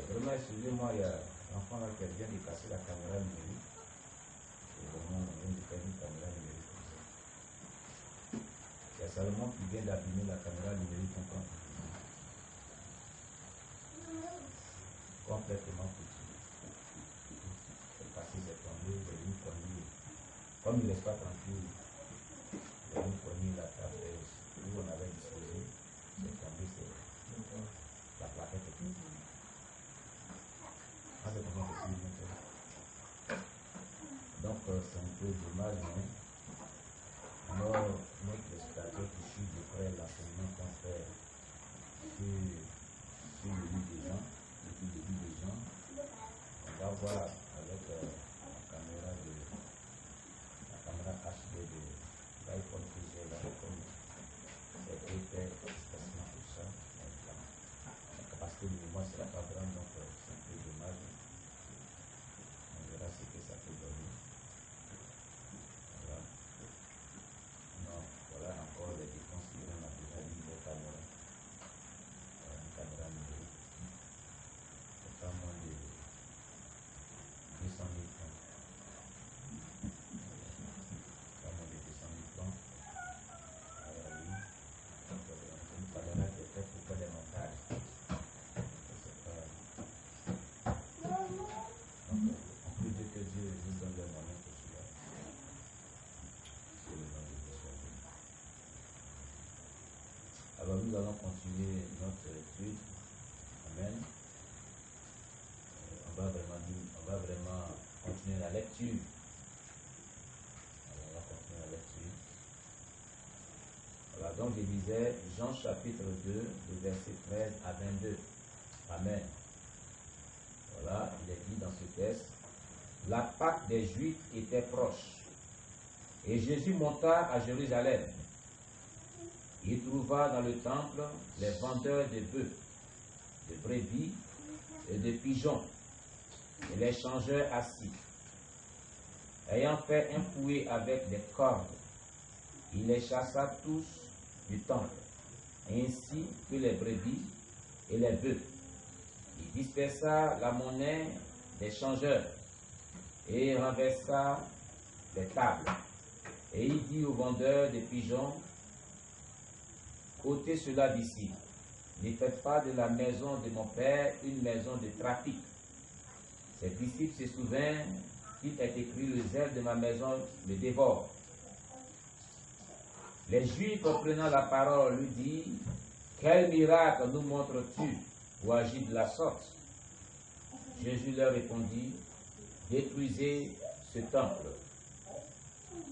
Vraiment, excusez-moi, il y a l'enfant là qui vient de casser la caméra numérique. C'est vraiment, on vient de faire une caméra numérique comme ça. Il y a Salomon qui vient d'abîmer la caméra numérique complètement foutu. C'est passé, c'est tombé, il y a une poignée. Comme il ne reste pas tranquille, il y a une poignée la table où on avait disposé, c'est tombé, c'est la plaquette est finie. Donc c'est un peu dommage, mais moi qui espérais que je suis de près l'enseignement qu'on fait sur le livre des gens, depuis le début des gens, on va voir avec la caméra HD de l'iPhone que j'ai là, comme c'est fait expressément pour ça, parce que le mouvement ne sera pas grand, donc c'est un peu dommage. On verra ce que ça peut donner. Voilà. Non, voilà encore les défenses qui viennent à déjà une belle caméra. Une caméra numérique. C'est pas moins de 200 000 francs. Pas moins de 200 000 francs. Oui. C'est une caméra qui est faite pour faire des montages. On peut dire que Dieu nous donne les moyens pour cela. C'est le nom de Dieu soit béni. Alors nous allons continuer notre étude. Amen. On va vraiment continuer la lecture. Alors, on va continuer la lecture. Voilà, donc je disais Jean chapitre 2, de verset 13 à 22. Amen. Voilà, il est dit dans ce texte, la Pâque des Juifs était proche. Et Jésus monta à Jérusalem. Il trouva dans le temple les vendeurs de bœufs, de brebis et de pigeons, et les changeurs assis. Ayant fait un fouet avec des cordes, il les chassa tous du temple, ainsi que les brebis et les bœufs. Il dispersa la monnaie des changeurs et renversa les tables. Et il dit aux vendeurs de pigeons, ôtez cela d'ici, ne faites pas de la maison de mon père une maison de trafic. Ses disciples se souvinrent qu'il est écrit, le zèle de ma maison le dévore. Les Juifs, prenant la parole, lui dirent, quel miracle nous montres-tu pour agir de la sorte? Jésus leur répondit, détruisez ce temple,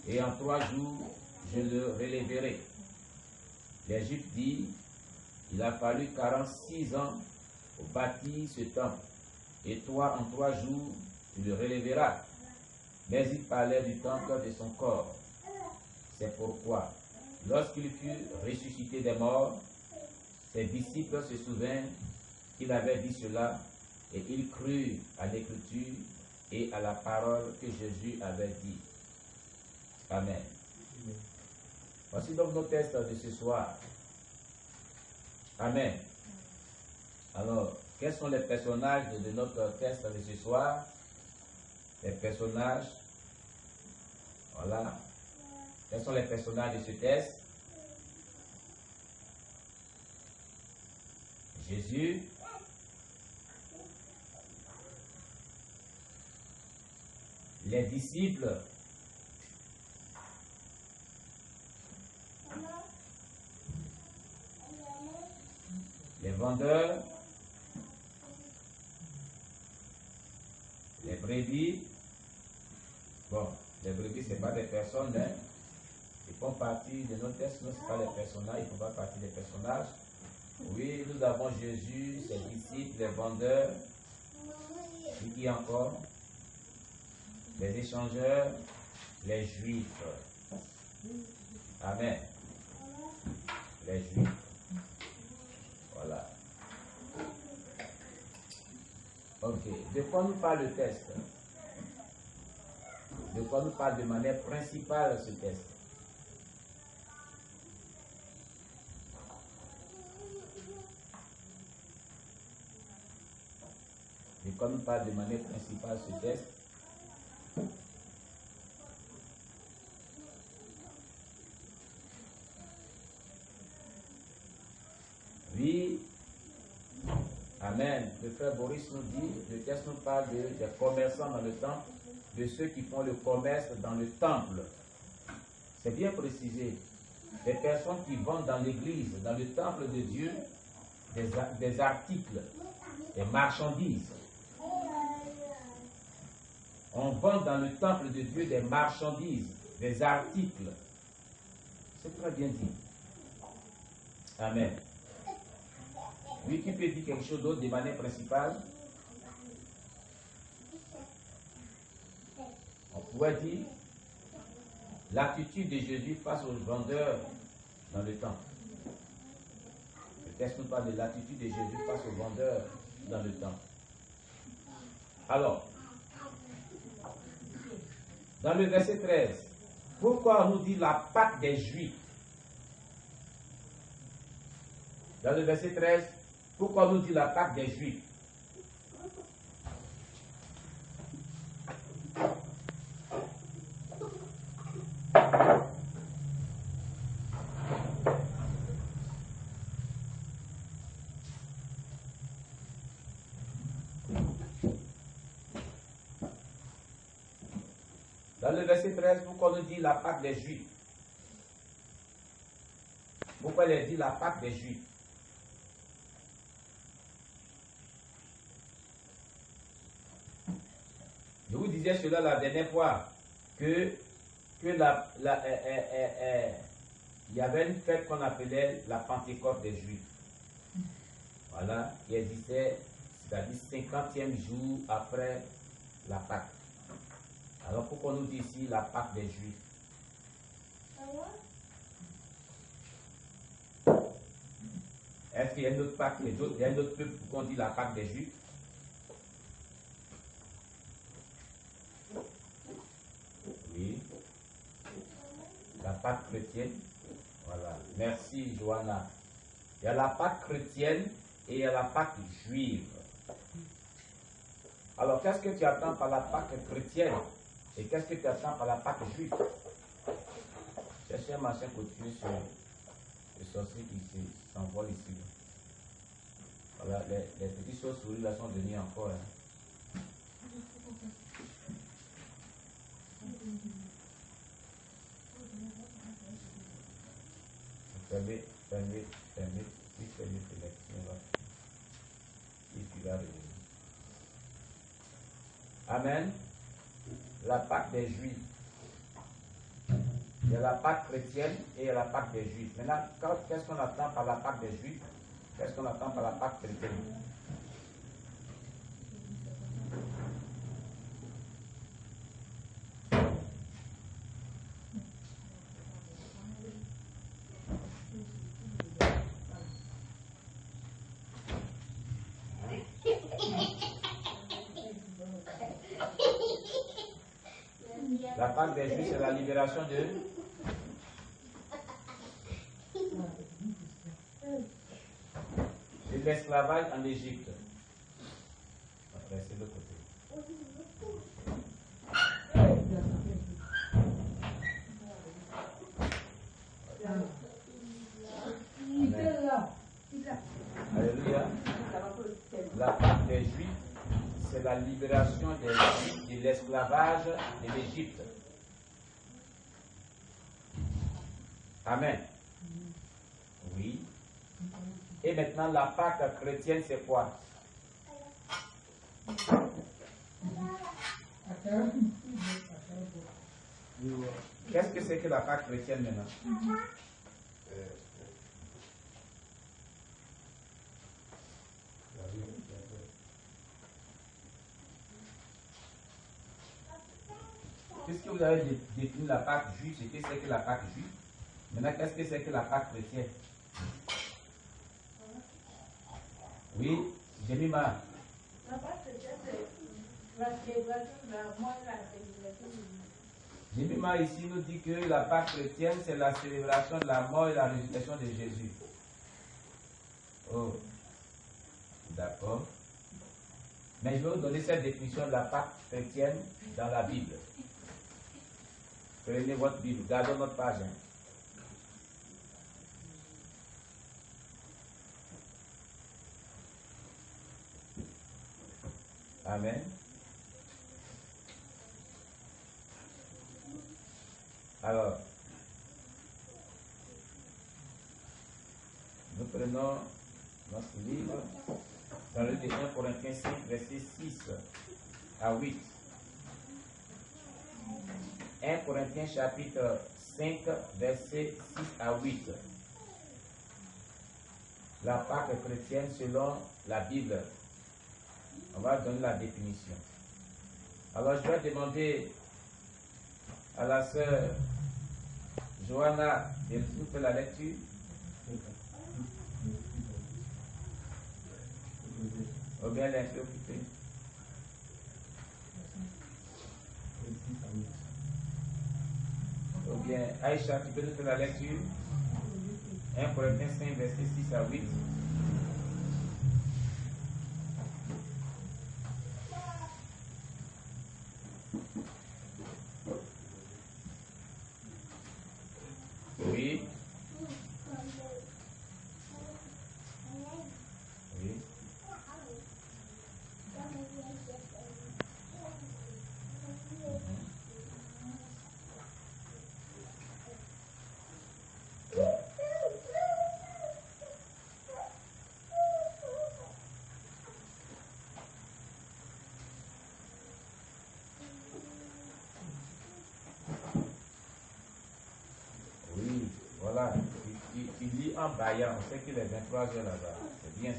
et en 3 jours, je le relèverai. Les Juifs dirent, il a fallu 46 ans pour bâtir ce temple, et toi, en 3 jours, tu le relèveras. Mais il parlait du temple de son corps. C'est pourquoi, lorsqu'il fut ressuscité des morts, ses disciples se souvinrent qu'il avait dit cela, et ils crurent à l'Écriture et à la parole que Jésus avait dit. Amen. Voici donc nos textes de ce soir. Amen. Alors, quels sont les personnages de notre texte de ce soir? Les personnages, voilà. Quels sont les personnages de ce texte? Jésus, les disciples, les vendeurs, les brebis. Bon, les brebis, ce n'est pas des personnes, hein. Ils font partie de notre texte, mais ce n'est pas des personnages, ils font pas partie des personnages. Oui, nous avons Jésus, ses disciples, les vendeurs, et qui encore? Les échangeurs, les Juifs. Amen. Les Juifs. Voilà. Ok. De quoi nous parle le texte? De quoi nous parle de manière principale ce texte? Et comme il parle de manière principale ce texte, oui, amen. Le frère Boris nous dit, le texte nous parle des commerçants dans le temple, de ceux qui font le commerce dans le temple. C'est bien précisé. Des personnes qui vendent dans l'église, dans le temple de Dieu, des articles, des marchandises. On vend dans le temple de Dieu des marchandises, des articles. C'est très bien dit. Amen. Oui, qui peut dire quelque chose d'autre de manière principale? On pourrait dire l'attitude de Jésus face aux vendeurs dans le temple. Le texte nous parle de l'attitude de Jésus face aux vendeurs dans le temple. Alors, dans le verset 13, pourquoi on nous dit la Pâque des Juifs? Dans le verset 13, pourquoi on nous dit la Pâque des Juifs? Dans le verset 13, pourquoi on nous dit la Pâque des Juifs? Pourquoi il est dit la Pâque des Juifs? Je vous disais cela la dernière fois, que il y avait une fête qu'on appelait la Pentecôte des Juifs. Voilà, qui existait, c'est-à-dire 50e jour après la Pâque. Alors pourquoi on nous dit ici la Pâque des Juifs? Est-ce qu'il y a une autre Pâque, il y a un autre peuple pour qu'on dit la Pâque des Juifs? Oui. La Pâque chrétienne. Voilà. Merci, Johanna. Il y a la Pâque chrétienne et il y a la Pâque juive. Alors, qu'est-ce que tu attends par la Pâque chrétienne? Et qu'est-ce que tu attends par la Pâque juive? Cherchez un machin couture sur le sorcier qui s'envole ici. Voilà, les petites chauves-souris là sont venues encore. Hein. Fermez, puis fermez sélection. Et puis là, amen. La Pâque des Juifs. Il y a la Pâque chrétienne et il y a la Pâque des Juifs. Maintenant, qu'est-ce qu'on attend par la Pâque des Juifs? Qu'est-ce qu'on attend par la Pâque chrétienne? La Pâque des Juifs, c'est la libération de l'esclavage en Égypte. Après, c'est l'autre côté. Alléluia. La Pâque des Juifs, c'est la libération des Juifs de l'esclavage de l'Égypte. Amen. Oui. Et maintenant, la Pâque chrétienne, c'est quoi? Qu'est-ce que c'est que la Pâque chrétienne maintenant? Puisque vous avez défini la Pâque juive, c'est que c'est que la Pâque juive. Maintenant, qu'est-ce que c'est que la Pâque chrétienne? Oui, Jemima. La Pâque chrétienne, c'est la célébration de la mort et la résurrection de Jésus. Jemima ici nous dit que la Pâque chrétienne, c'est la célébration de la mort et la résurrection de Jésus. Oh, d'accord. Mais je vais vous donner cette définition de la Pâque chrétienne dans la Bible. Prenez votre Bible, gardez notre page. Amen. Alors, nous prenons notre livre dans le 1 Corinthiens 5, verset 6 à 8. 1 Corinthiens chapitre 5, verset 6 à 8. La Pâque chrétienne selon la Bible. On va donner la définition. Alors, je vais demander à la sœur Johanna de nous faire la lecture. Ou bien elle est un peu occupée. Ou bien Aïcha, tu peux nous faire la lecture. 1 Corinthiens 5, verset 6 à 8. Oui. Oui. Oui, voilà. Tu lis en baillant, on sait qu'il est 23 heures là-bas. C'est bien ça.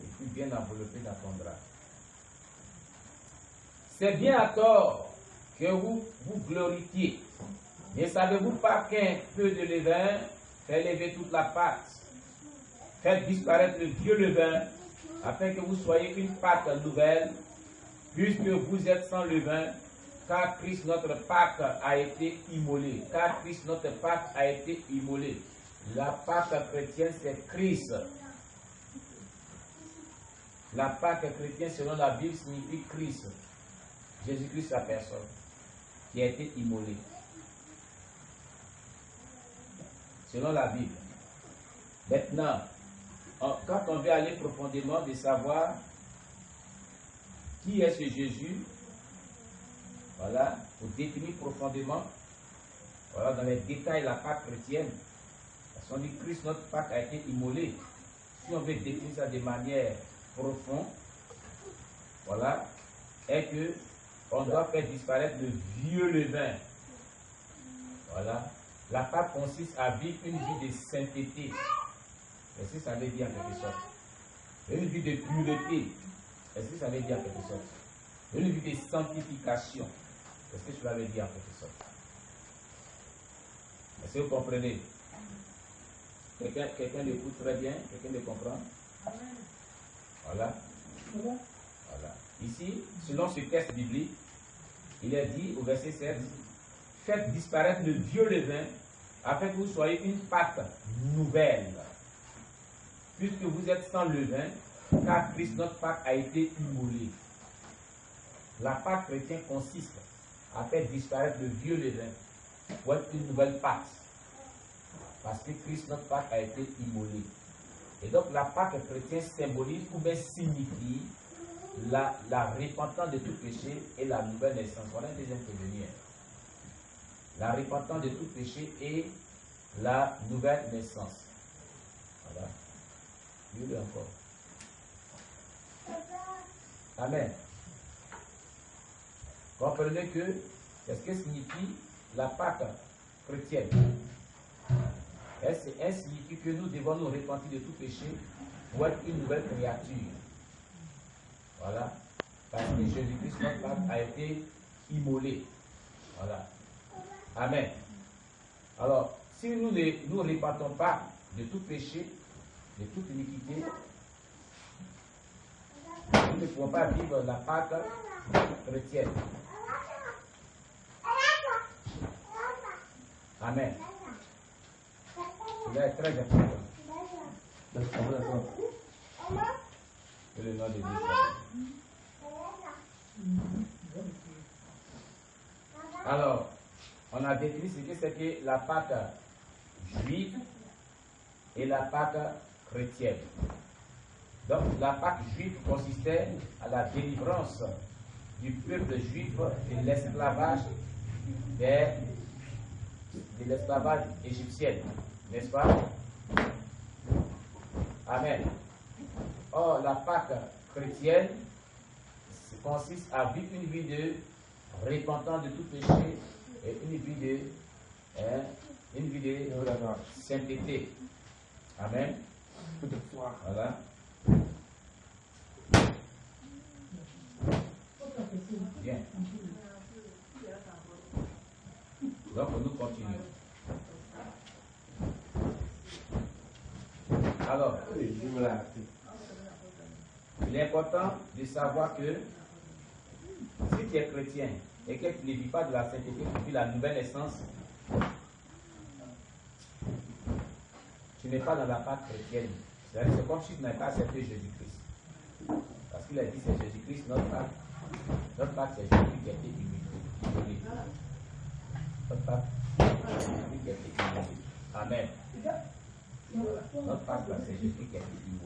Et puis bien enveloppé dans ton drap. C'est bien à tort que vous vous glorifiez. Ne savez-vous pas qu'un peu de levain fait lever toute la pâte? Faites disparaître le vieux levain, afin que vous soyez une pâte nouvelle, puisque vous êtes sans levain, car Christ notre Pâque a été immolé. Car Christ notre Pâque a été immolé. La Pâque chrétienne, c'est Christ. La Pâque chrétienne, selon la Bible, signifie Christ. Jésus-Christ, sa personne, qui a été immolé. Selon la Bible. Maintenant, quand on veut aller profondément de savoir qui est ce Jésus, voilà, pour définir profondément, voilà, dans les détails la Pâque chrétienne, parce qu'on dit Christ, notre Pâque, a été immolé. Si on veut définir ça de manière profonde, voilà, est que on doit faire disparaître le vieux levain. Voilà. La Pâque consiste à vivre une vie de sainteté. Est-ce que ça veut dire en quelque sorte? Une vie de pureté. Est-ce que ça veut dire en quelque sorte? Une vie de sanctification. Est-ce que cela veut dire en quelque sorte? Est-ce que vous comprenez? Quelqu'un l'écoute très bien? Quelqu'un le comprend? Voilà. Voilà. Ici, selon ce texte biblique, il est dit au verset 7, faites disparaître le vieux levain, afin que vous soyez une pâte nouvelle. Puisque vous êtes sans levain, car Christ notre Pâque a été immolé. La Pâque chrétienne consiste à faire disparaître le vieux levain pour être une nouvelle pâte. Parce que Christ notre Pâque a été immolé. Et donc la Pâque chrétienne symbolise ou bien signifie la repentance de tout péché et la nouvelle naissance. Voilà un deuxième prévenir. La repentance de tout péché et la nouvelle naissance. Voilà. Dis-le encore. Amen. Comprenez que, qu'est-ce que signifie la Pâque chrétienne? Elle signifie que nous devons nous repentir de tout péché pour être une nouvelle créature. Voilà. Parce que Jésus-Christ, notre Pâque, a été immolé. Voilà. Amen. Alors, si nous ne nous repentons pas de tout péché, de toute iniquité, nous ne pouvons pas vivre la Pâque chrétienne. Amen. Cela est très important. Que le nom de Dieu soit béni. Alors, on a décrit ce que c'est que la Pâque juive et la Pâque chrétienne. Donc, la Pâque juive consistait à la délivrance du peuple juif de l'esclavage de l'esclavage égyptien, n'est-ce pas? Amen. Or, la Pâque chrétienne consiste à vivre une vie de repentant de tout péché et une vie de sainteté. Amen. Voilà. Bien. Donc, nous continuons. Alors, il est important de savoir que si tu es chrétien et que tu ne vis pas de la sainteté depuis la nouvelle naissance, tu n'es pas dans la Pâque chrétienne. C'est comme si tu n'avais pas accepté Jésus-Christ. Parce qu'il a dit c'est Jésus-Christ, notre Pâque. Notre Pâque, c'est Jésus qui a été humilié. Notre Pâque, c'est Jésus qui a été humilié. Amen. Notre Pâque, c'est Jésus qui a été humilié.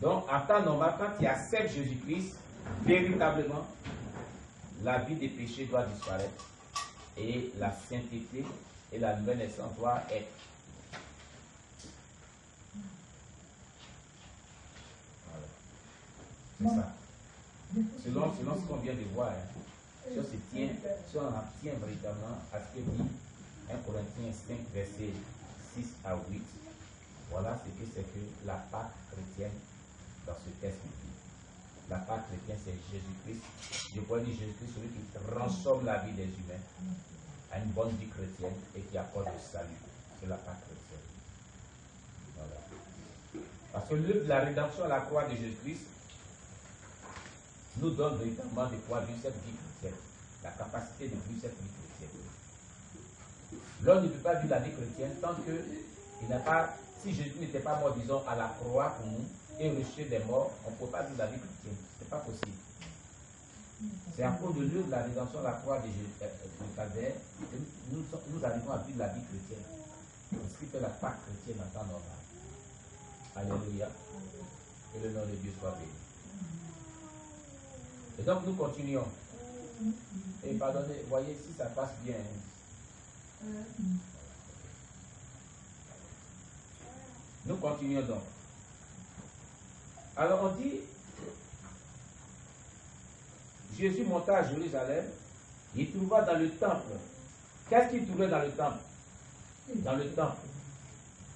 Donc, en temps normal, quand tu acceptes Jésus-Christ, véritablement, la vie des péchés doit disparaître et la sainteté et la nouvelle naissance doit être. Voilà. C'est ça. Selon ce qu'on vient de voir, si on en tient véritablement à ce que dit 1 Corinthiens 5, versets 6 à 8, voilà ce que c'est que la Pâque chrétienne dans ce texte. La Pâque chrétienne, c'est Jésus-Christ. Je pourrais dire Jésus-Christ, celui qui transforme la vie des humains à une bonne vie chrétienne et qui apporte le salut. C'est la Pâque chrétienne. Voilà. Parce que l'œuvre de la rédemption à la croix de Jésus-Christ nous donne véritablement de pouvoir vivre cette vie chrétienne, la capacité de vivre cette vie chrétienne. L'homme ne peut pas vivre la vie chrétienne tant que il n'a pas, si Jésus n'était pas mort, disons, à la croix pour nous et ressuscité des morts, on ne peut pas vivre la vie chrétienne. Ce n'est pas possible. C'est à cause de l'œuvre de la rédemption à la croix de Calvaire que nous arrivons à vivre la vie chrétienne. C'est ce qui fait la Pâque chrétienne en temps normal. Alléluia. Que le nom de Dieu soit béni. Et donc nous continuons. Et pardonnez, voyez si ça passe bien. Nous continuons donc. Alors on dit, Jésus monta à Jérusalem, il trouva dans le temple. Qu'est-ce qu'il trouvait dans le temple? Dans le temple.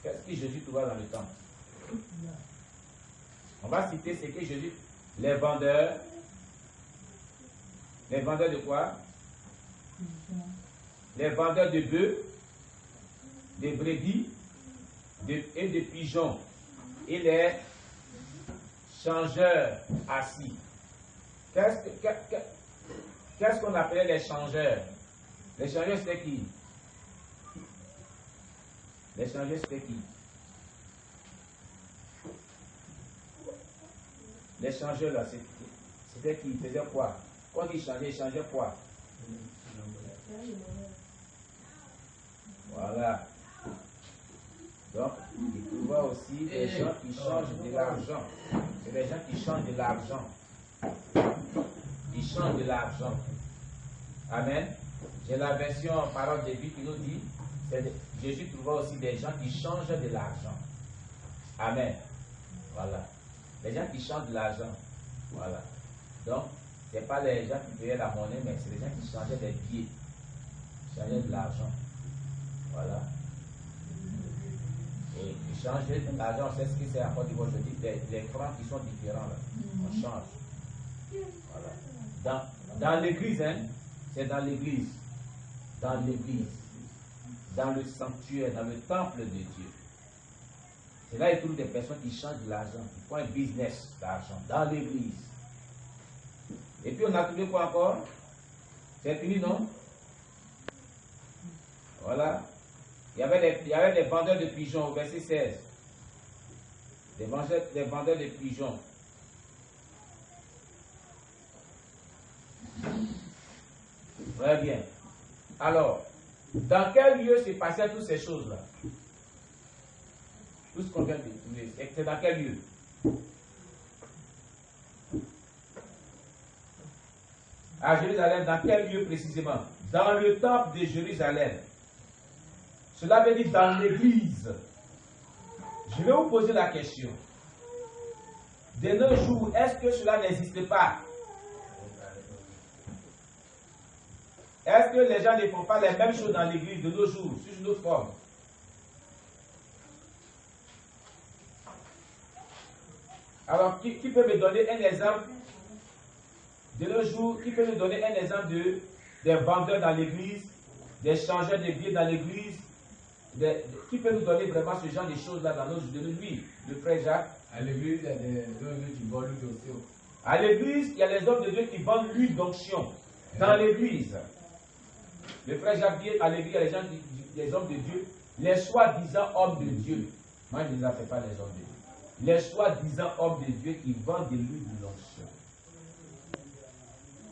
Qu'est-ce que Jésus trouva dans le temple? On va citer ce que Jésus, les vendeurs de quoi? Les vendeurs de bœufs, de brebis et de pigeons et les changeurs assis. Qu'est-ce qu'on appelait les changeurs? Les changeurs, c'était qui? Les changeurs, c'était qui? Les changeurs, là, c'était qui? Ils faisaient quoi? Quand ils changeaient quoi? Voilà. Donc, il trouva aussi des gens qui changent de l'argent. C'est des gens qui changent de l'argent. Ils changent de l'argent. Amen. J'ai la version parole de vie qui nous dit, Jésus trouva aussi des gens qui changent de l'argent. Amen. Voilà. Les gens qui changent de l'argent. Voilà. Donc, ce n'est pas les gens qui payaient la monnaie, mais c'est les gens qui changeaient des billets. Changeaient de l'argent. Voilà. Et ils changeaient de l'argent, c'est ce que c'est en Côte d'Ivoire. Je dis, les francs qui sont différents, là. On change. Voilà. Dans l'église, hein, c'est dans l'église. Dans l'église. Dans le sanctuaire, dans le temple de Dieu. C'est là qu'il trouve des personnes qui changent de l'argent, qui font un business d'argent dans l'église. Et puis on a trouvé quoi encore? C'est fini, non? Voilà. Il y avait des vendeurs de pigeons au verset 16. Des vendeurs de pigeons. Très bien. Alors, dans quel lieu s'est passé toutes ces choses-là? Tout ce qu'on vient de trouver, c'est dans quel lieu? À Jérusalem, dans quel lieu précisément? Dans le temple de Jérusalem. Cela veut dire dans l'église. Je vais vous poser la question. De nos jours, est-ce que cela n'existe pas? Est-ce que les gens ne font pas les mêmes choses dans l'église de nos jours, sous une autre forme? Alors, qui peut me donner un exemple de nos jours? Qui peut me donner un exemple des vendeurs dans l'église, des changeurs de billets dans l'église? Qui peut nous donner vraiment ce genre de choses-là dans nos jours de nuit? Le frère Jacques? À l'église, il y a des hommes qui vendent l'huile d'onction. À l'église, il y a les hommes de Dieu qui vendent l'huile d'onction. Dans l'église. Le frère Jacques dit, à l'église, il y a les hommes de Dieu, les soi-disant hommes de Dieu. Moi, je ne les appelle pas les hommes de Dieu. Les soi-disant hommes de Dieu qui vendent de l'huile d'onction.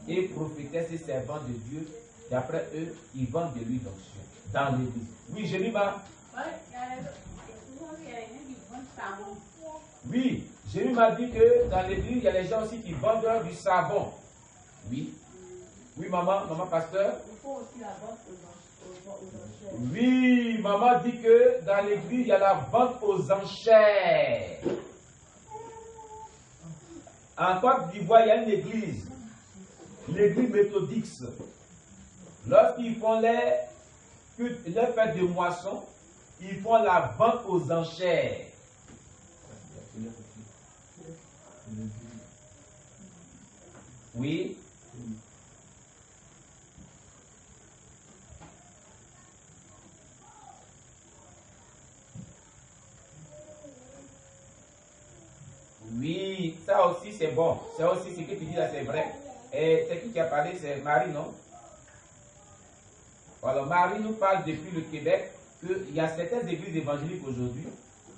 Et prophétesses et servants de Dieu, d'après eux, ils vendent de l'huile d'onction dans l'église. Oui, Jérémie. Oui, Jérémie m'a dit que dans l'église, il y a les gens aussi qui vendent du savon. Oui. Oui, maman, pasteur. Oui, maman dit que dans l'église, il y a la vente aux enchères. En Côte d'Ivoire, il y a une église, l'église méthodique. Lorsqu'ils font les fêtes de moisson, ils font la vente aux enchères. Oui. Oui, ça aussi c'est bon. Ça aussi, ce que tu dis là, c'est vrai. Et c'est qui a parlé? C'est Marie, non? Alors, Marie nous parle depuis le Québec qu'il y a certaines églises évangéliques aujourd'hui.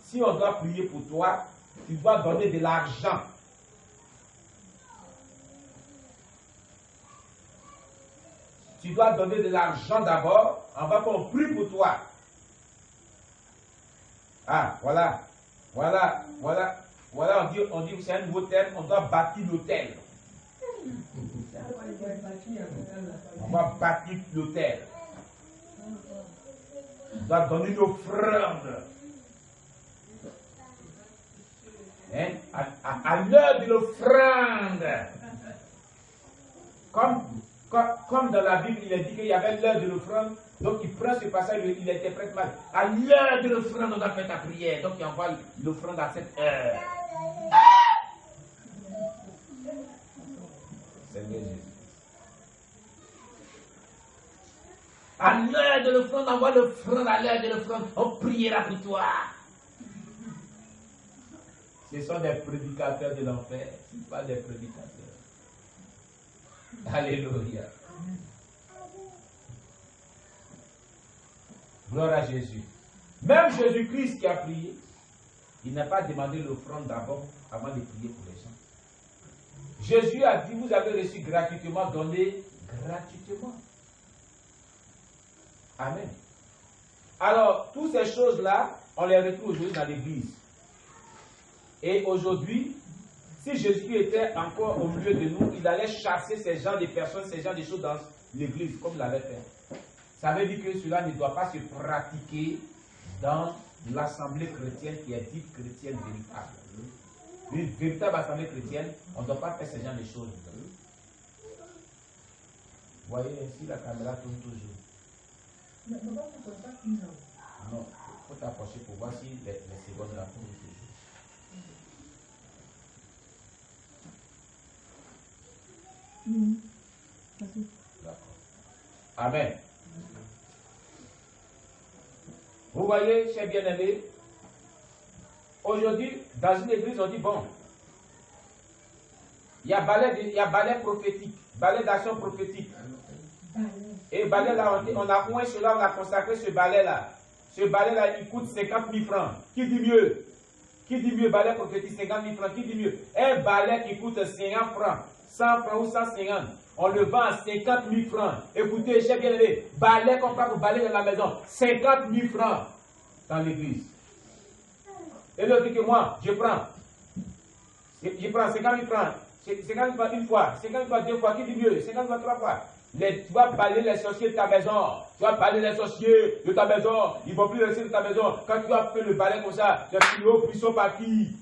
Si on doit prier pour toi, tu dois donner de l'argent. Tu dois donner de l'argent d'abord, avant qu'on prie pour toi. Ah, voilà, on dit que c'est un nouveau terme, on doit bâtir l'hôtel. On va bâtir l'hôtel. On doit donner une offrande. Hein? À l'heure de l'offrande. Comme dans la Bible, il est dit qu'il y avait l'heure de l'offrande. Donc il prend ce passage, il interprète mal. À l'heure de l'offrande, on doit faire ta prière. Donc il envoie l'offrande à cette heure. Seigneur Jésus. À l'heure de l'offrande, on envoie l'offrande à l'heure de l'offrande. On priera pour toi. Ce sont des prédicateurs de l'enfer, pas des prédicateurs. Alléluia. Gloire à Jésus. Même Jésus-Christ qui a prié, il n'a pas demandé l'offrande d'abord avant de prier pour les gens. Jésus a dit, vous avez reçu gratuitement, donnez gratuitement. Amen. Alors, toutes ces choses-là, on les retrouve aujourd'hui dans l'église. Et aujourd'hui, si Jésus était encore au milieu de nous, il allait chasser ces gens de personnes, ces gens de choses dans l'église, comme il l'avait fait. Ça veut dire que cela ne doit pas se pratiquer dans l'assemblée chrétienne qui est dite chrétienne véritable. Une véritable assemblée chrétienne, on ne doit pas faire ce genre de choses. Vous voyez, ici la caméra tourne toujours. Non, il faut t'approcher pour voir si les secondes la tournent toujours. D'accord. Amen. Vous voyez, chers bien-aimés, aujourd'hui, dans une église, on dit, bon, il y a balai prophétique, balai d'action prophétique. Et balai là, on a moins cela, on a consacré ce balai là. Ce balai là, il coûte 50 000 francs. Qui dit mieux? Qui dit mieux, balai prophétique, 50 000 francs? Qui dit mieux? Un balai qui coûte 50 francs. 100 francs ou 150, on le vend à 50 000 francs. Écoutez, j'ai bien aimé, balai qu'on prend pour balayer dans la maison, 50 000 francs dans l'église. Et l'autre dit que moi, je prends 50 000 francs. 50 000 francs une fois, 50 000 francs deux fois, qui dit mieux, 50 000 francs trois fois. Tu vas balayer les sorciers de ta maison. Tu vas balayer les sorciers de ta maison. Ils ne vont plus rester de ta maison. Quand tu as fait le balai comme ça, tu as crié au puissant par qui?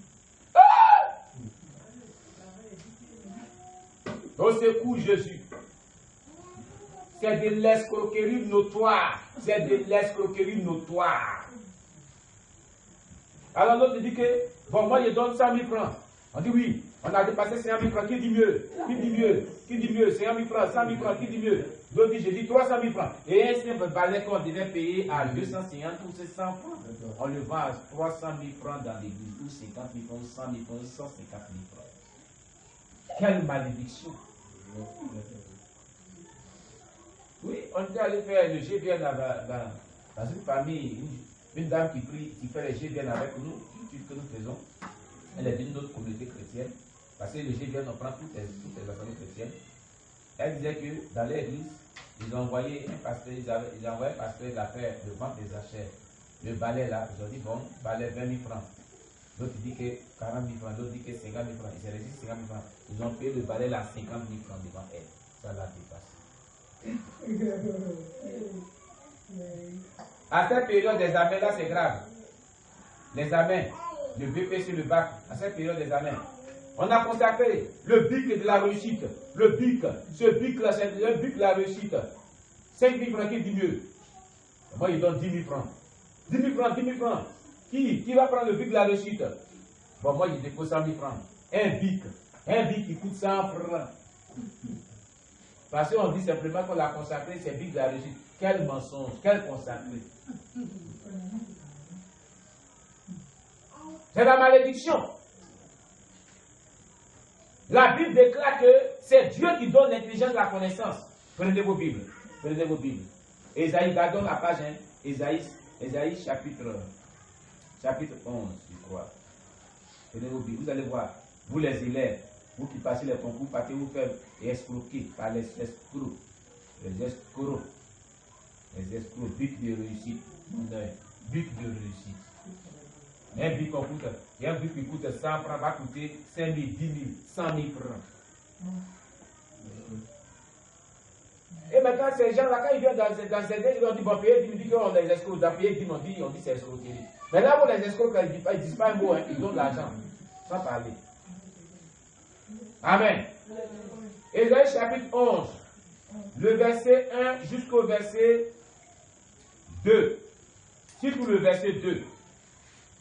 Au secours Jésus. C'est de l'escroquerie notoire. C'est de l'escroquerie notoire. Alors l'autre dit que, bon, moi je donne 100 000 francs. On dit oui, on a dépassé 50 000 francs. Qui dit mieux? Qui dit mieux? Qui dit mieux? 50 000 francs, 100 000 francs, qui dit mieux? L'autre dit, j'ai dit 300 000 francs. Et un simple balai qu'on devait payer à 250 pour ces 100 francs, on le vend à 300 000 francs dans l'église, ou 50 000 francs, ou 100 000 francs, ou 150 000 francs. Quelle malédiction! Oui, on était allé faire le GVN dans une famille, une dame qui prie, qui fait le GVN avec nous, que nous faisons. Elle est d'une autre communauté chrétienne, parce que le GVN, on prend toutes les assemblées chrétiennes. Elle disait que dans l'église, ils ont envoyé un pasteur, ils ont envoyé un pasteur d'affaires de vente des achats. Le balai là, ils ont dit bon, balai 20 000 francs. L'autre dit que 40 000 francs, l'autre dit que 50 000 francs. Ils s'est résisté 50 000 francs. Ils ont payé le balai là 50 000 francs devant elle. Ça l'a dépassé. À cette période des amens là, c'est grave. Les amens, le BP sur le bac, à cette période des amens. On a consacré le bic de la réussite. Le bic, ce bic là, c'est le bic de la réussite. 5 000 francs, qui dit mieux? Moi, il donne 10 000 francs. 10 000 francs, 10 000 francs. Qui va prendre le bic de la réussite? Bon, moi, il dépose 100 000 francs. Un bic qui coûte 100 francs. Parce qu'on dit simplement qu'on l'a consacré, c'est bic de la réussite. Quel mensonge, quel consacré. C'est la malédiction. La Bible déclare que c'est Dieu qui donne l'intelligence et la connaissance. Prenez vos Bibles. Prenez vos Bibles. Ésaïe, gardons la page 1. Ésaïe chapitre 11, je crois. Prenez vos Bibles. Vous allez voir, vous les élèves, vous qui passez les concours, partez vous faire escroquer par les escrocs. Les escrocs. Les escrocs, but de réussite. But de réussite. Un but qu'on coûte, et un but qui coûte 100 francs va coûter 5 000, 10 000, 100 000 francs. Et maintenant, ces gens-là, quand ils viennent dans ces îles, ils ont dit, bon, payer 10 000, ils disent qu'on les escrocs, on a payé 10 000, on dit c'est escroquerie. Mais là, où les escrocs, quand ils ne disent pas un mot, hein, ils donnent l'argent, sans parler. Amen. Ésaïe chapitre 11, le verset 1 jusqu'au verset 2. Surtout le verset 2.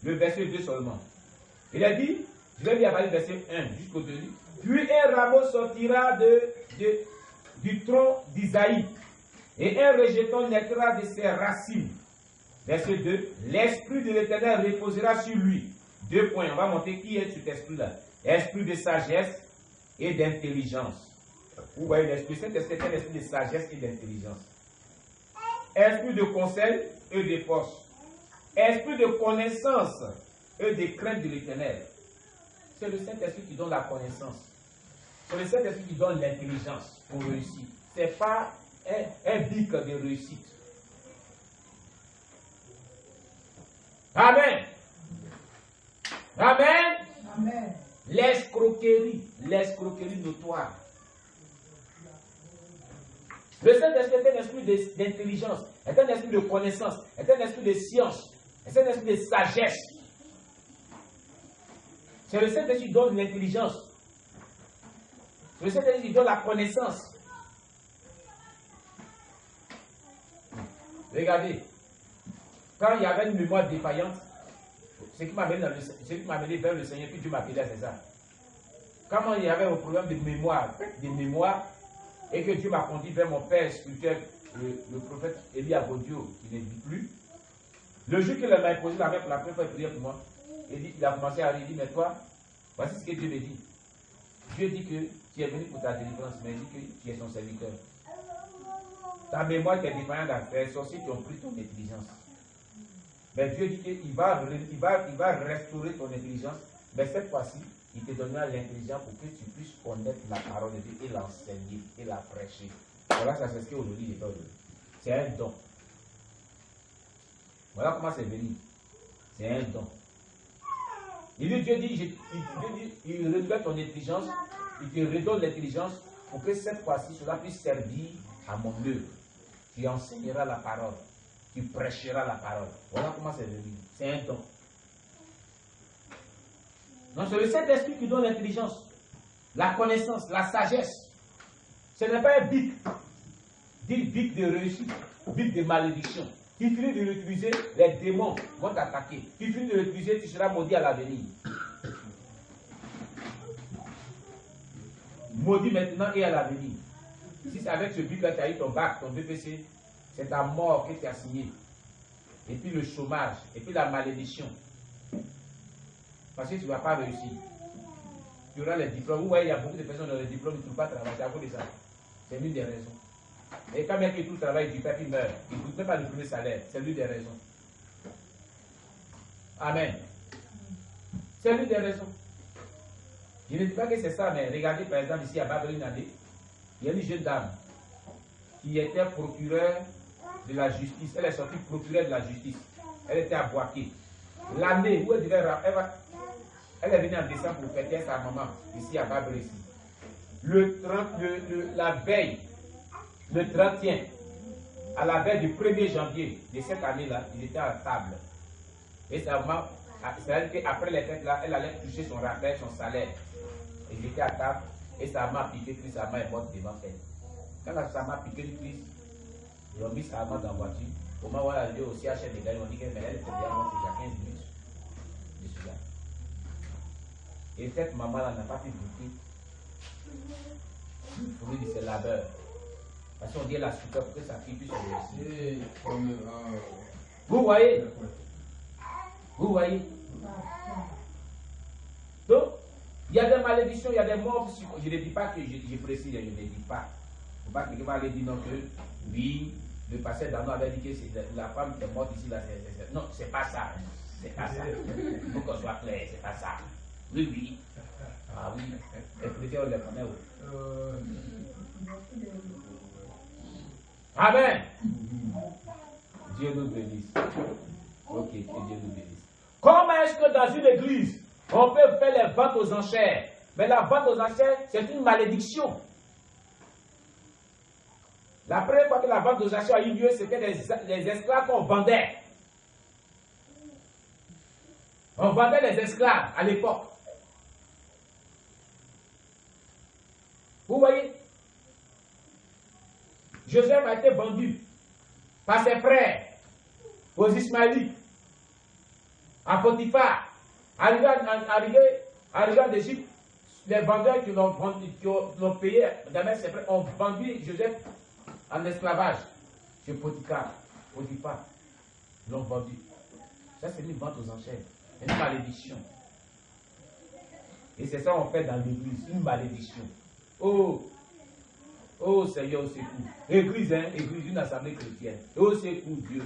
Le verset 2 seulement. Il a dit, je vais lire le verset 1 jusqu'au 2. Puis un rameau sortira du tronc d'Isaïe, et un rejeton naîtra de ses racines. Verset 2. L'esprit de l'Éternel reposera sur lui. 2 points. On va montrer qui est cet esprit-là. Esprit de sagesse et d'intelligence. Vous voyez l'esprit, cet esprit est un esprit de sagesse et d'intelligence. Esprit de conseil et de force. Esprit de connaissance et de crainte de l'Éternel. C'est le Saint-Esprit qui donne la connaissance. C'est le Saint-Esprit qui donne l'intelligence pour réussir. Ce n'est pas un bic de réussite. Amen. Amen. Amen. L'escroquerie notoire. Le Saint-Esprit est un esprit d'intelligence, est un esprit de connaissance, est un esprit de science, est un esprit de sagesse. C'est le Saint-Esprit qui donne l'intelligence. C'est le Saint-Esprit qui donne la connaissance. Regardez, quand il y avait une mémoire défaillante, ce qui m'a amené vers le Seigneur, puis Dieu m'a appelé à ça. Quand il y avait un problème de mémoire, et que Dieu m'a conduit vers mon père spirituel, le prophète Élie Abodio, qui n'existe plus, le jour qu'il m'a imposé la main pour la première fois, il priait pour moi, il a commencé à dire, mais toi, voici ce que Dieu me dit. Dieu dit que tu es venu pour ta délivrance, mais il dit que tu es son serviteur. Ta mémoire est défaillante, les sorciers qui ont pris ton intelligence. Mais Dieu dit qu'il va restaurer ton intelligence, mais cette fois-ci, il te donnera l'intelligence pour que tu puisses connaître la parole de Dieu et l'enseigner et la prêcher. Voilà, ça c'est ce qu'aujourd'hui il est pas aujourd'hui. C'est un don. Voilà comment c'est venu. C'est un don. Et lui, Dieu dit, il renouvelle ton intelligence, il te redonne l'intelligence pour que cette fois-ci, cela puisse servir à mon œuvre. Tu enseigneras la parole, tu prêcheras la parole. Voilà comment c'est venu. C'est un don. Donc c'est le Saint-Esprit qui donne l'intelligence, la connaissance, la sagesse. Ce n'est pas un bic. Dit bic de réussite, bic de malédiction. Tu finis de l'utiliser, les démons vont t'attaquer. Tu finis de l'utiliser, tu seras maudit à l'avenir. Maudit maintenant et à l'avenir. Si c'est avec ce bic-là, tu as eu ton bac, ton BPC, c'est ta mort que tu as signé. Et puis le chômage, et puis la malédiction. Parce que tu ne vas pas réussir. Tu auras les diplômes. Vous voyez, il y a beaucoup de personnes dans les diplômes qui ne trouvent pas travailler. C'est à cause de ça. C'est l'une des raisons. Et quand bien qu'il trouve travail, du père, il meurt. Il ne trouve même pas le premier salaire. C'est l'une des raisons. Amen. C'est l'une des raisons. Je ne dis pas que c'est ça, mais regardez par exemple ici à Babel une année, il y a une jeune dame qui était procureure de la justice. Elle est sortie procureure de la justice. Elle était à Boaké. L'année où elle devait... Elle est venue en décembre pour fêter sa maman, ici à Babel ici. La veille, le 31, à la veille du 1er janvier de cette année-là, il était à table. Et sa maman, c'est-à-dire qu'après les fêtes là, elle allait toucher son rappel, son salaire. Il était à table et sa maman a piqué Christ, sa maman est morte devant elle. Quand sa maman a piqué le Christ, ils ont mis sa maman dans la voiture. Au moment où elle allait aussi acheter des gars, ils ont dit qu'elle était bien morte il y a 15 minutes de cela. Et cette maman-là n'a pas pu goûter le fruit de ses labeurs. Parce qu'on dit la souffrance pour que sa fille puisse réussir. Vous voyez? Vous voyez? Donc, il y a des malédictions, il y a des morts. Je ne dis pas que je précise, je ne dis pas. Il ne faut pas que quelqu'un va dire non que oui, le pasteur Dano avait dit que la femme est morte ici. Là, non, c'est pas ça. C'est pas ça. Il faut qu'on soit clair, c'est pas ça. Oui, oui. Ah oui. Les chrétiens, on les connaît. Amen. Dieu nous bénisse. Ok, que Dieu nous bénisse. Comment est-ce que dans une église, on peut faire les ventes aux enchères? Mais la vente aux enchères, c'est une malédiction. La première fois que la vente aux enchères a eu lieu, c'était les esclaves qu'on vendait. On vendait les esclaves à l'époque. Vous voyez? Joseph a été vendu par ses frères aux Ismaélites, à Potiphar. Arrivé en Égypte, les vendeurs qui l'ont payé, ses frères ont vendu Joseph en esclavage chez Potiphar. Ils l'ont vendu. Ça, c'est une vente aux enchères, une malédiction. Et c'est ça qu'on fait dans l'église, une malédiction. Oh Seigneur, au secours. Église, hein, église, une assemblée chrétienne. Au secours, Dieu.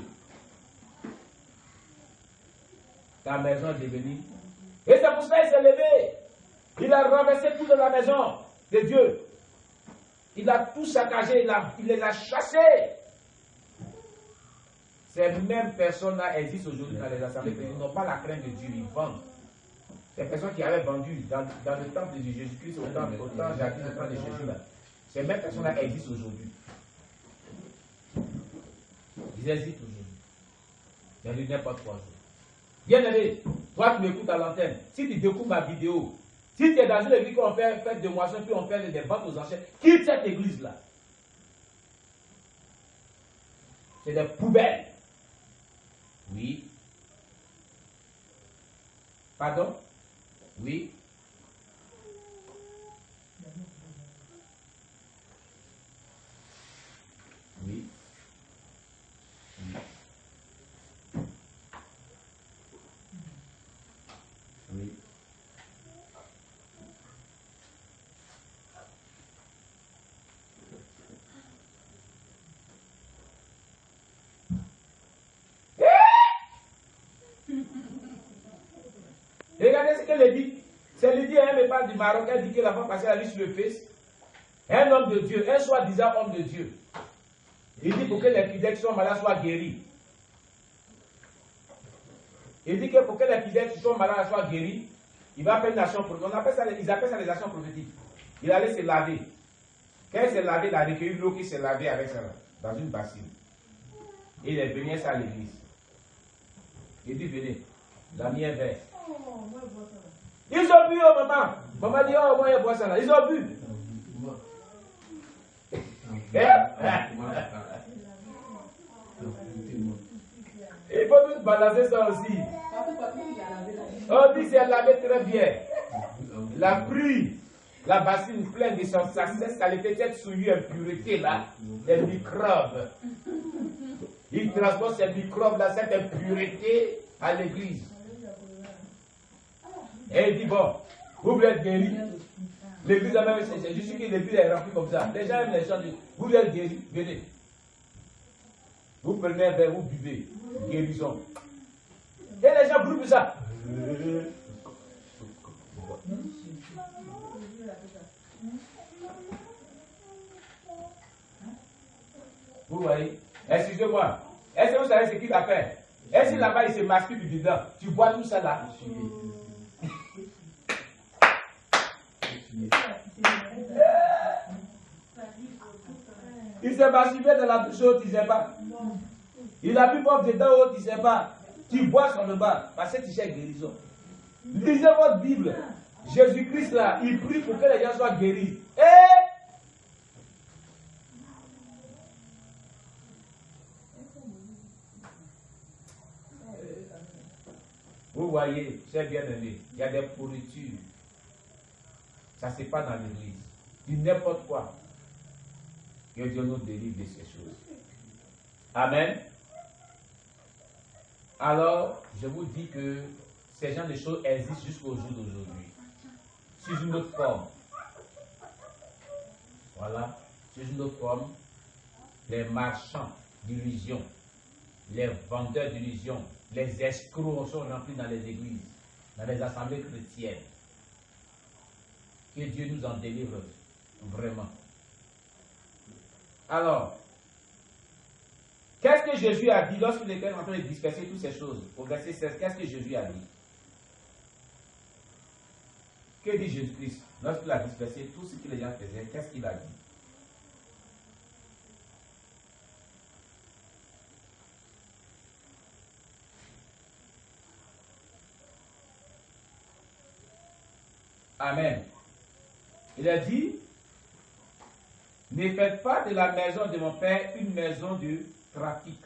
Ta maison est devenue. Et c'est pour ça qu'il s'est levé. Il a renversé tout dans la maison de Dieu. Il a tout saccagé, il les a chassés. Ces mêmes personnes-là existent aujourd'hui dans les assemblées chrétiennes. Ils n'ont pas la crainte de Dieu, ils vendent. Ces personnes qui avaient vendu dans le temple de Jésus-Christ, au temps Jacques, au temps de Jésus, là. Ces mêmes personnes-là existent aujourd'hui. Ils existent aujourd'hui. Mais il n'importe quoi. Bien aimé, toi qui m'écoutes à l'antenne, si tu découvres ma vidéo, si tu es dans une église où on fait fête de moisson, puis on fait des ventes aux enchères, quitte cette église-là. C'est des poubelles. Oui. Pardon? Oui. Oui. Oui. Oui. Regardez ce qu'elle dit. C'est dit, elle me parle du Maroc, elle dit que la femme passée a vu sur le Face, un homme de Dieu, un soi-disant homme de Dieu. Il dit pour que les fidèles qui sont malades soient guéris. Il dit que pour que les fidèles qui sont malades soient guéris, il va faire une action prophétique. Ils appellent ça les actions prophétiques. Il allait se laver. Quand il s'est lavé, il a recueilli l'eau qui s'est lavée avec ça dans une bassine. Et il est venu ça à l'église. Il dit, venez, la mienne vert. Ils ont bu, oh maman. Maman dit, oh, moi, je bois ça là. Ils ont bu. Il faut nous balancer ça aussi. On dit c'est lavé très bien. La pris, la bassine pleine de son succès, ça était peut-être souillé impureté là, des microbes. Il transporte ces microbes là, cette impureté à l'église. Et il dit bon, vous voulez être guéri. L'église a même je suis que l'église est remplie comme ça. Les gens aiment les gens disent, vous voulez être guéri, venez. Vous prenez un verre, vous buvez, guérison. Et les gens brûlent ça. Vous voyez? Excusez-moi. Est-ce que vous savez ce qu'il a fait? Est-ce que là-bas il se masturbe dedans? Tu bois tout ça là? Il s'est masturbé dans la douche haute, il ne sait pas. Il a bu boire dedans haute, il ne sait pas. Tu bois sur le bas, parce que tu cherches guérison. Lisez votre Bible. Jésus-Christ là, il prie pour que les gens soient guéris. Et vous voyez, chers bien-aimés, il y a des pourritures. Ça ne se passe dans l'église. Du n'importe quoi. Que Dieu nous délivre de ces choses. Amen. Alors, je vous dis que ces genres de choses existent jusqu'au jour d'aujourd'hui. Sous une autre forme. Voilà. Sous une autre forme, les marchands d'illusions, les vendeurs d'illusions, les escrocs sont remplis dans les églises, dans les assemblées chrétiennes. Que Dieu nous en délivre vraiment. Alors, qu'est-ce que Jésus a dit lorsqu'il était en train de disperser toutes ces choses? Au verset 16, qu'est-ce que Jésus a dit? Que dit Jésus-Christ lorsqu'il a dispersé tout ce que les gens faisaient? Qu'est-ce qu'il a dit? Amen. Il a dit, ne faites pas de la maison de mon Père une maison de trafic.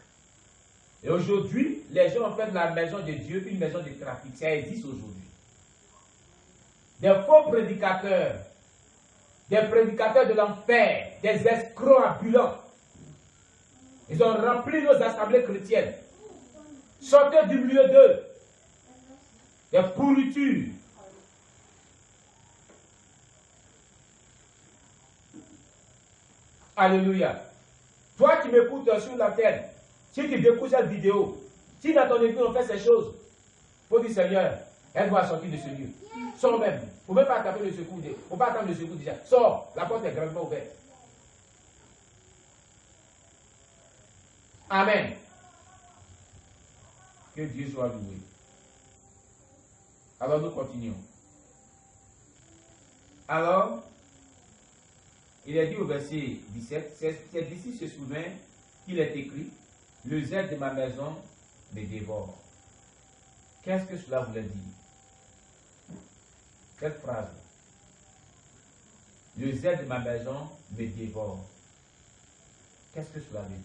Et aujourd'hui, les gens ont fait de la maison de Dieu une maison de trafic. Ça existe aujourd'hui. Des faux prédicateurs, des prédicateurs de l'enfer, des escrocs ambulants. Ils ont rempli nos assemblées chrétiennes. Sortez du milieu d'eux. Des pourritures. Alléluia. Toi qui m'écoutes sur la terre, si tu découvres cette vidéo, si dans ton église on fait ces choses, il faut dire Seigneur, elle doit sortir de ce lieu. Sors même. Il ne faut même pas taper le secours. Il ne faut pas attendre le secours déjà. Sors. La porte est grandement ouverte. Amen. Que Dieu soit loué. Alors nous continuons. Alors, il est dit au verset 17, c'est d'ici se souvient qu'il est écrit, le zèle de ma maison me dévore. Qu'est-ce que cela voulait dire? Cette phrase. Le zèle de ma maison me dévore. Qu'est-ce que cela veut dire?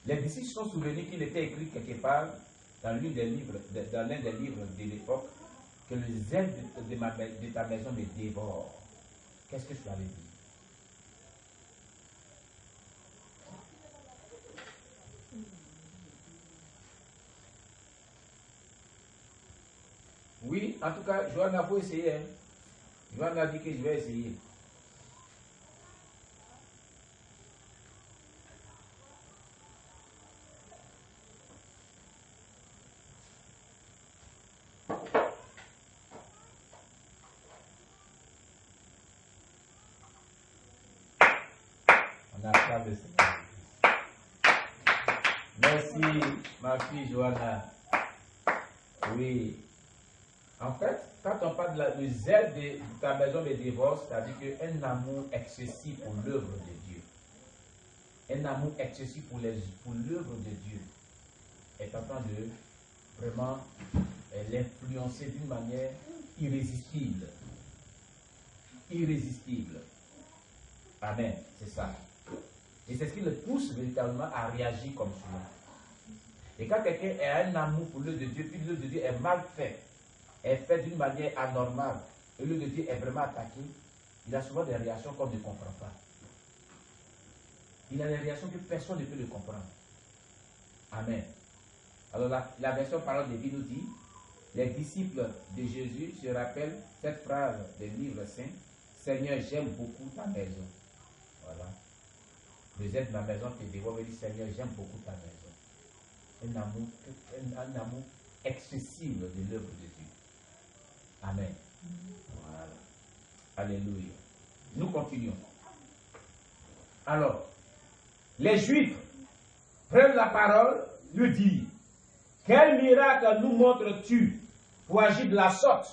Les disciples se sont souvenus qu'il était écrit quelque part dans l'un des livres de l'époque que le zèle de ta maison me dévore. Qu'est-ce que cela veut dire? Oui, en tout cas, Johanna, il faut essayer. Hein. Johanna a dit que je vais essayer. n'a pas de Seigneur. Merci, ma fille Johanna. Oui. En fait, quand on parle de zèle de ta maison de divorce, c'est-à-dire qu'un amour excessif pour l'œuvre de Dieu, un amour excessif pour l'œuvre de Dieu est en train de vraiment l'influencer d'une manière irrésistible. Irrésistible. Amen. C'est ça. Et c'est ce qui le pousse véritablement à réagir comme cela. Et quand quelqu'un a un amour pour l'œuvre de Dieu, puis l'œuvre de Dieu est mal faite, est faite d'une manière anormale, et l'œuvre de Dieu est vraiment attaqué, il a souvent des réactions qu'on ne comprend pas. Il a des réactions que personne ne peut le comprendre. Amen. Alors la version parole de vie nous dit, les disciples de Jésus se rappellent cette phrase des livres saints, Seigneur, j'aime beaucoup ta maison. Voilà. Vous êtes ma maison, tu devrais dire, Seigneur, j'aime beaucoup ta maison. Un amour excessif de l'œuvre de Dieu. Amen. Voilà. Alléluia. Nous continuons. Alors, les Juifs prennent la parole, lui disent, quel miracle nous montres-tu pour agir de la sorte?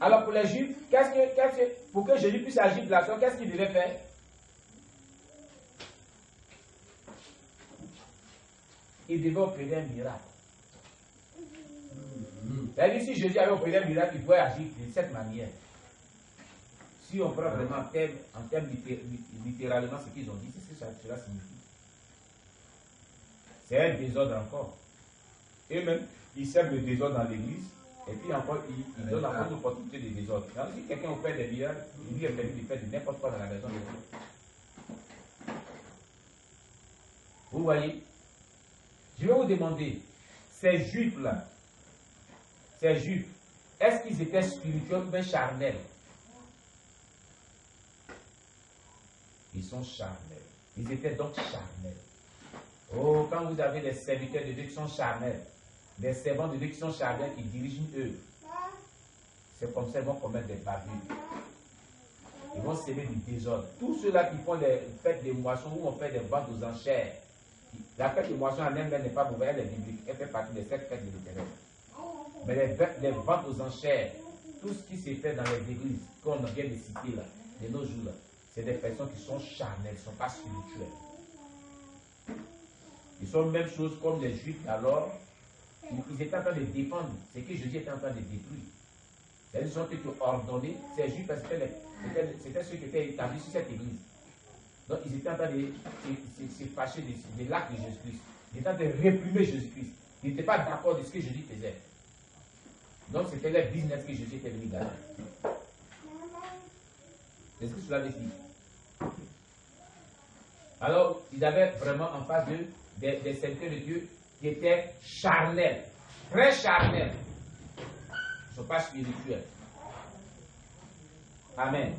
Alors pour les Juifs, pour que Jésus puisse agir de la sorte, qu'est-ce qu'il devait faire? Il devait opérer un miracle. C'est-à-dire, si Jésus avait opéré un miracle, il pouvait agir de cette manière. Si on prend vraiment en termes littéralement ce qu'ils ont dit, c'est ce que cela signifie. C'est un désordre encore. Et même, ils sèment le désordre dans l'église, et puis encore, ils donnent encore une opportunité de désordre. Donc, si quelqu'un fait des miracles, il lui est permis de faire de n'importe quoi dans la maison de Dieu. Vous voyez? Je vais vous demander, ces Juifs-là, ces Juifs, est-ce qu'ils étaient spirituels ou bien charnels? Ils sont charnels. Ils étaient donc charnels. Oh, quand vous avez des serviteurs de Dieu qui sont charnels, des servants de Dieu qui sont charnels, qui dirigent eux, c'est comme ça qu'ils vont commettre des bavures. Ils vont s'aimer du désordre. Tous ceux-là qui font des fêtes de moissons où on fait des ventes aux enchères, la fête de moissons en elle-même n'est pas mauvaise, elle est biblique, elle fait partie de cette fête de l'Éternel. Mais les ventes aux enchères, tout ce qui s'est fait dans les églises, qu'on vient de citer là, de nos jours là, c'est des personnes qui sont charnelles, qui ne sont pas spirituelles. Ils sont la même chose comme les Juifs alors, ils étaient en train de défendre ce que Jésus était en train de détruire. C'est-à-dire qu'ils ont été ordonnés, ces Juifs, c'était ceux qui étaient établis sur cette église. Donc ils étaient en train de se fâcher de l'acte de Jésus-Christ. Ils étaient en train de réprimer Jésus-Christ. Ils n'étaient pas d'accord de ce que Jésus faisait. Donc c'était leur business que Jésus était venu gagner. C'est ce que cela veut dire. Alors, ils avaient vraiment en face d'eux des serviteurs de Dieu qui étaient charnels, très charnels. Ils ne sont pas spirituels. Amen.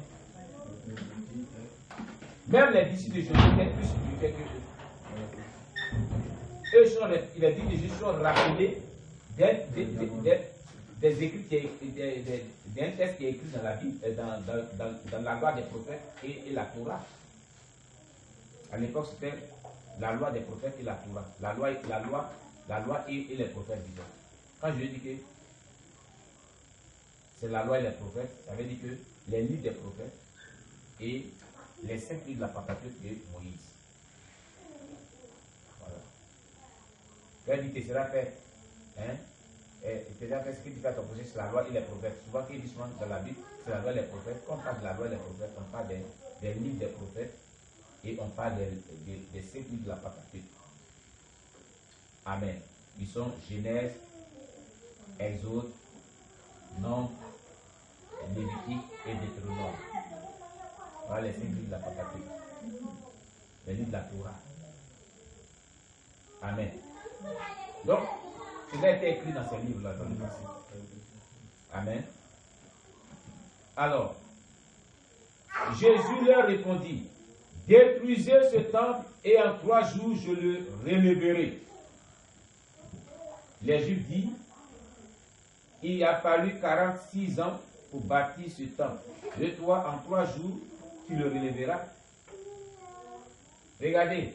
Même les disciples de Jésus étaient plus spirituels que eux. Eux, les disciples de Jésus sont rappelés des écrits, d'un texte qui est écrit dans la Bible, dans la loi des prophètes et la Torah. À l'époque, c'était la loi des prophètes et la Torah. La loi et les prophètes, disons. Quand je dis que c'est la loi et les prophètes, ça veut dire que les livres des prophètes et les 5 livres de la Pentateuque de Moïse. Voilà. Quand il dit que cela fait, c'est-à-dire ce qui dit à ton projet, c'est la loi et les prophètes. Souvent, quand il dit souvent dans la Bible, c'est la loi et les prophètes. Quand on parle de la loi et les prophètes, on parle des livres des prophètes et on parle des 5 livres de la Pentateuque. Amen. Ils sont Genèse, Exode, Nombre, Lévitique et Deutéronome. Voilà les 5 livres de la Pentateuque. Les livres de la Torah. Amen. Donc, cela a été écrit dans ces livres-là, dans le passé. Amen. Alors, Jésus leur répondit, détruisez ce temple et en 3 jours je le relèverai. Les Juifs disent, il a fallu 46 ans pour bâtir ce temple. Et toi, en 3 jours, tu le relèveras. Regardez,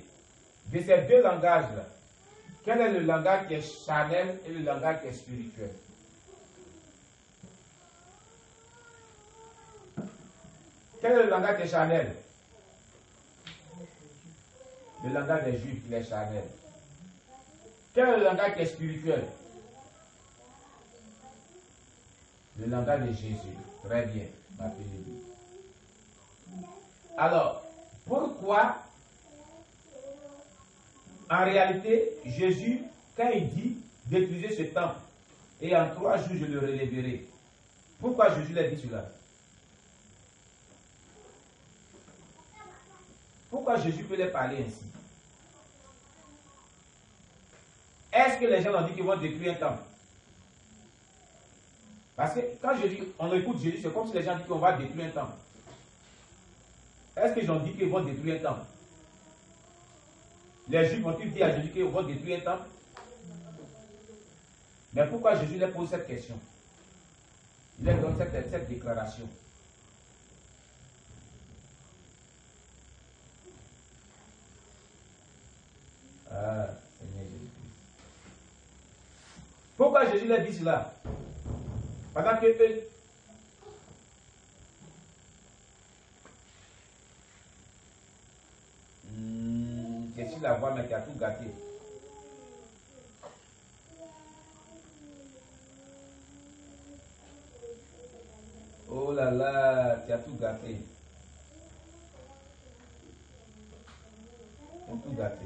de ces deux langages-là, quel est le langage qui est charnel et le langage qui est spirituel? Quel est le langage qui est charnel? Le langage des Juifs, il est charnel. Quel est le langage qui est spirituel? Le langage de Jésus. Très bien, ma fille. Alors, pourquoi, en réalité, Jésus, quand il dit détruisez ce temple, et en 3 jours je le relèverai, pourquoi Jésus l'a dit cela? Pourquoi Jésus peut les parler ainsi? Est-ce que les gens ont dit qu'ils vont détruire un temple? Parce que quand on écoute Jésus, c'est comme si les gens disent qu'on va détruire un temple. Est-ce qu'ils ont dit qu'ils vont détruire un temple? Les Juifs vont-ils dire à Jésus qu'ils vont détruire un temple? Mais pourquoi Jésus leur pose cette question? Il leur donne cette déclaration. Ah, Seigneur Jésus-Christ. Pourquoi Jésus leur dit cela? Pendant que eux, c'est sur la voie, mais tu as tout gâté. Oh là là, tu as tout gâté. Tu as tout gâté.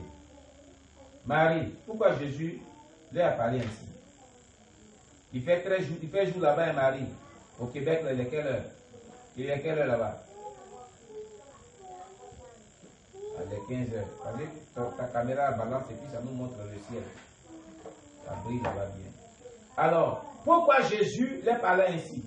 Marie, pourquoi Jésus lui a parlé ainsi? Il fait jour là-bas, Marie. Au Québec, il est quelle heure? Il est quelle heure là-bas? Il est 15 heures. Ta caméra balance et puis ça nous montre le ciel. Ça brille là-bas bien. Alors, pourquoi Jésus lui parlait ainsi?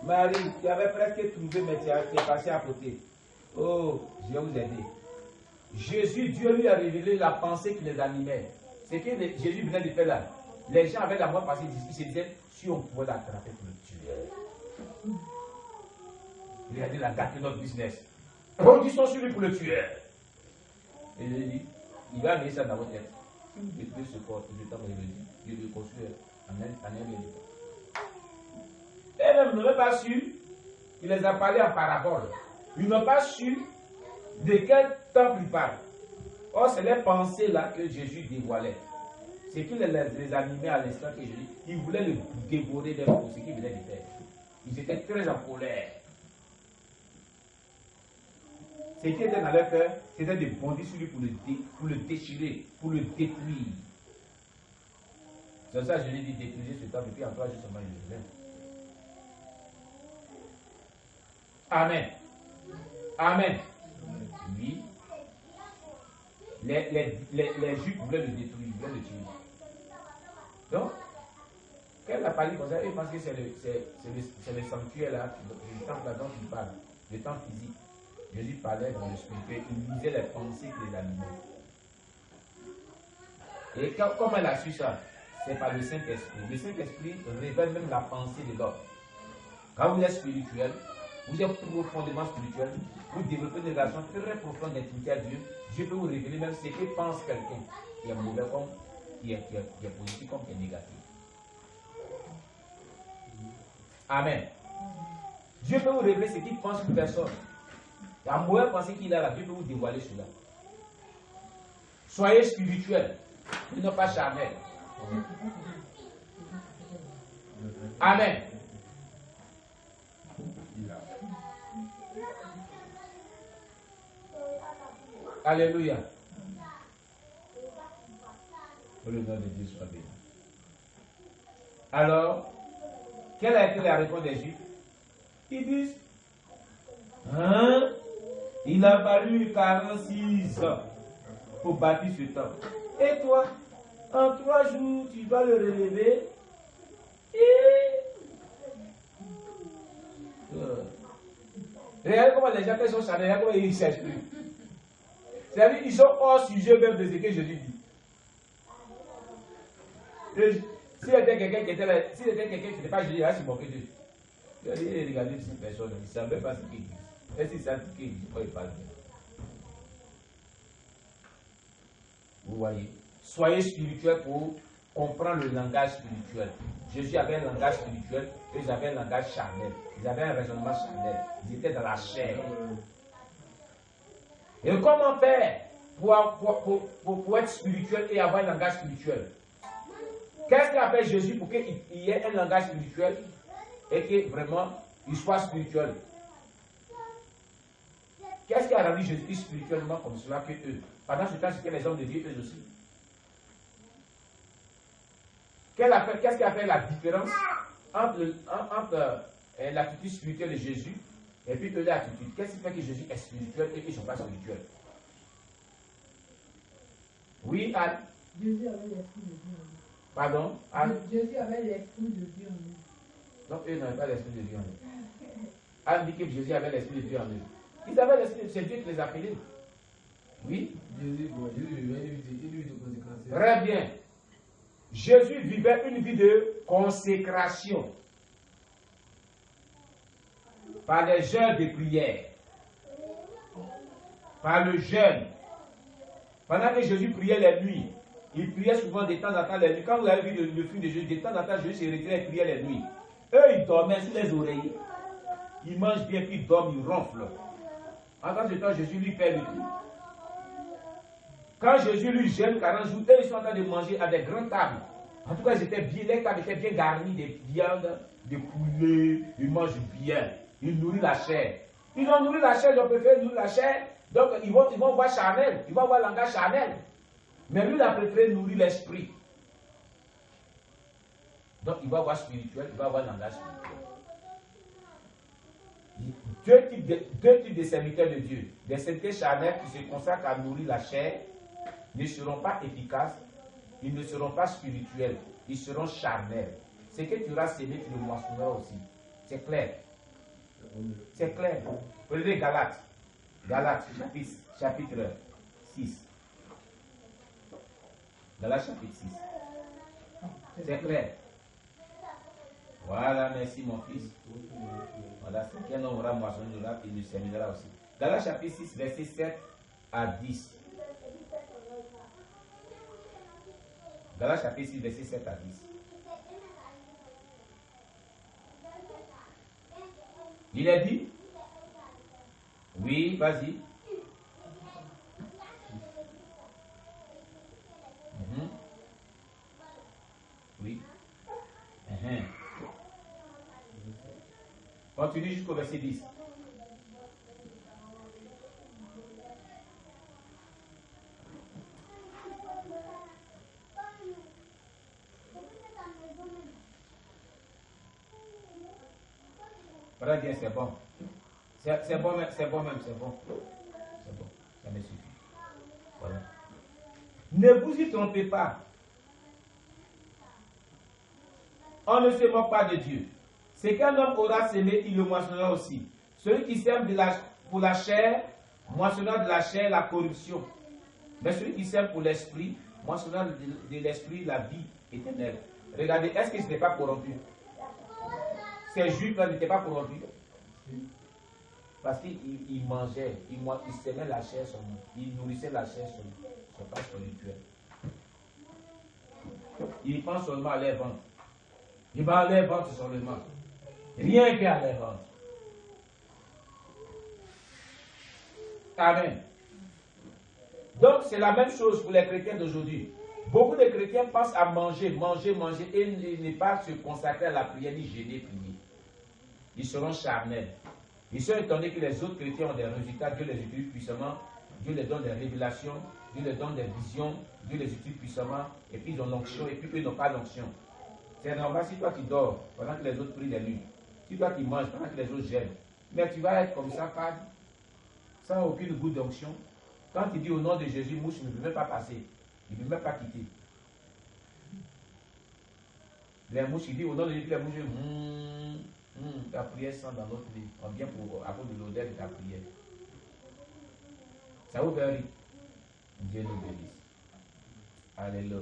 Marie, tu avais presque trouvé, mais tu es passé à côté. Oh, je vais vous aider. Jésus, Dieu lui a révélé la pensée qui les animait. C'est que Jésus venait de faire là. Les gens avaient la mort passée d'ici, ils se disaient, si on pouvait l'attraper pour le tuer. Regardez la date de notre business. Produisons sur lui pour le tuer. Et il dit, il va amener ça dans votre tête. Si vous détruisez ce corps, le temps de le dire, Dieu le construit en un lieu. Et même, ils n'avaient pas su, il les a parlé en parabole. Ils n'ont pas su de quel temple il parle. Or, c'est les pensées là que Jésus dévoilait. C'est qu'il les animait à l'instant que Jésus, il voulait le dévorer pour ce qu'il venait de faire. Ils étaient très en colère. Ce qui était dans leur cœur, c'était de bondir sur lui pour le déchirer, pour le détruire. C'est ça que Jésus dit détruisez ce temple, et puis en 3 jours seulement il le lève. Amen. Amen. Oui. Les Juifs voulaient le détruire, voulaient le tuer. Donc, quand il a parlé comme ça, il pense que c'est le sanctuaire là, le temple là dont il parle, le temple physique. Jésus parlait dans le spirituel, il lisait les pensées qui les animaient. Et comment elle a su ça? C'est par le Saint-Esprit. Le Saint-Esprit révèle même la pensée de l'homme. Quand vous êtes spirituel, vous êtes profondément spirituel, vous développez une relation très profonde d'intimité à Dieu. Dieu peut vous révéler même ce que pense quelqu'un qui est mauvais comme qui est positif comme qui est négatif. Amen. Dieu peut vous révéler ce qu'il pense une personne. La mauvaise pensée qu'il a là, Dieu peut vous dévoiler cela. Soyez spirituel, et non pas charnel. Amen. Alléluia. Que le nom de Dieu soit béni. Alors, quelle a été la réponse des Juifs? Ils disent, hein? Il a fallu 46 ans pour bâtir ce temple. Et toi, en 3 jours, tu dois le relever. Regardez comment les gens qui sont charnels, regardez comment ils s'expriment. C'est-à-dire qu'ils sont hors sujet même de ce que Jésus dit. S'il y avait quelqu'un qui était là, s'il y avait quelqu'un qui n'était pas Jésus, il va se moquer d'eux. Il va dire, regardez cette personne, il ne savait pas ce qu'il dit. Est-ce qu'il savait ce qu'il dit? Il parle bien. Vous voyez? Soyez spirituels pour comprendre le langage spirituel. Jésus avait un langage spirituel, ils avaient un langage charnel. Ils avaient un raisonnement charnel. Ils étaient dans la chair. Et comment faire pour être spirituel et avoir un langage spirituel? Qu'est-ce qu'a fait Jésus pour qu'il y ait un langage spirituel et que vraiment il soit spirituel? Qu'est-ce qui a rendu Jésus spirituellement comme cela que eux? Pendant ce temps, c'était les hommes de Dieu eux aussi. Qu'est-ce qui a fait la différence entre l'attitude spirituelle de Jésus et puis de l'attitude? Qu'est-ce qui fait que Jésus est spirituel et qu'ils ne sont pas spirituels? Oui, Anne? Jésus avait l'esprit de Dieu en lui. Pardon, Anne? Jésus avait l'esprit de Dieu en lui. Non, eux n'avaient pas l'esprit de Dieu en eux. Anne dit que Jésus avait l'esprit de Dieu en eux. Ils avaient l'esprit de Dieu, c'est Dieu qui les appelait. Oui? Jésus vivait une vie de consécration. Très bien. Jésus vivait une vie de consécration par les jeûnes de prière, par le jeûne. Pendant que Jésus priait les nuits, il priait souvent de temps en temps les nuits. Quand vous avez vu le film de Jésus, de temps en temps, Jésus se retirait et priait les nuits. Eux, ils dormaient sur les oreillers. Ils mangent bien, puis ils dorment, ils ronflent. En tant que temps, Jésus lui fait le tout. Quand Jésus lui jeûne 40 jours, eux, ils sont en train de manger à des grandes tables. En tout cas, les tables étaient bien garnies de viande, de poulet. Ils mangent bien. Ils nourrissent la chair. Ils ont nourri la chair, ils ont préféré nourrir la chair. Donc, ils vont voir charnel. Ils vont voir le langage charnel. Mais lui, il a préféré nourrir l'esprit. Donc, il va voir spirituel, il va voir le langage spirituel. Deux types de serviteurs de Dieu. Des serviteurs charnels qui se consacrent à nourrir la chair ne seront pas efficaces, ils ne seront pas spirituels, ils seront charnels. Ce que tu auras sémé, tu le moissonneras aussi. C'est clair. C'est clair. Prenez Galates. Galates, chapitre 6. Galates, chapitre 6. C'est clair. Voilà, merci mon fils. Voilà, c'est qu'un homme aura moissonné, il le séminera aussi. Galates, chapitre 6, verset 7 à 10. Galates, chapitre 6, verset 7 à 10. Il est dit? Oui, vas-y. Oui. Continue jusqu'au verset 10. Très bien, c'est bon. C'est bon même, c'est bon. C'est bon, ça me suffit. Voilà. Ne vous y trompez pas. On ne se moque pas de Dieu. Ce qu'un homme aura sémé, il le moissonnera aussi. Celui qui sème pour la chair, moissonnera de la chair la corruption. Mais celui qui sème pour l'esprit, moissonnera de l'esprit la vie éternelle. Regardez, est-ce que ce n'est pas corrompu? Ces juifs-là n'étaient pas corrompus. Parce qu'ils mangeaient, ils semaient la chair seulement. Ils nourrissaient la chair seulement. Ce n'est pas spirituel. Ils pensent seulement à leur ventre. Ils vont à leur ventre seulement. Rien qu'à leur ventre. Amen. Donc c'est la même chose pour les chrétiens d'aujourd'hui. Beaucoup de chrétiens pensent à manger et ne pas se consacrer à la prière ni jeûner, prier. Ils seront charnels. Ils sont étonnés que les autres chrétiens ont des résultats. Dieu les utilise puissamment. Dieu les donne des révélations. Dieu les donne des visions. Dieu les utilise puissamment. Et puis ils ont l'onction. Et puis eux n'ont pas l'onction. C'est normal si toi tu dors pendant que les autres prient les nuits. Si toi tu manges pendant que les autres gênent. Mais tu vas être comme ça, pas sans aucune goutte d'onction. Quand tu dis au nom de Jésus, mouche ne peut même pas passer. Il ne peut même pas quitter. Les mouches, il dit au nom de Jésus, les mouches, Ta prière sent dans notre vie. On vient à cause de l'odeur de ta prière. Ça vous fait rire? Dieu nous bénisse. Alléluia.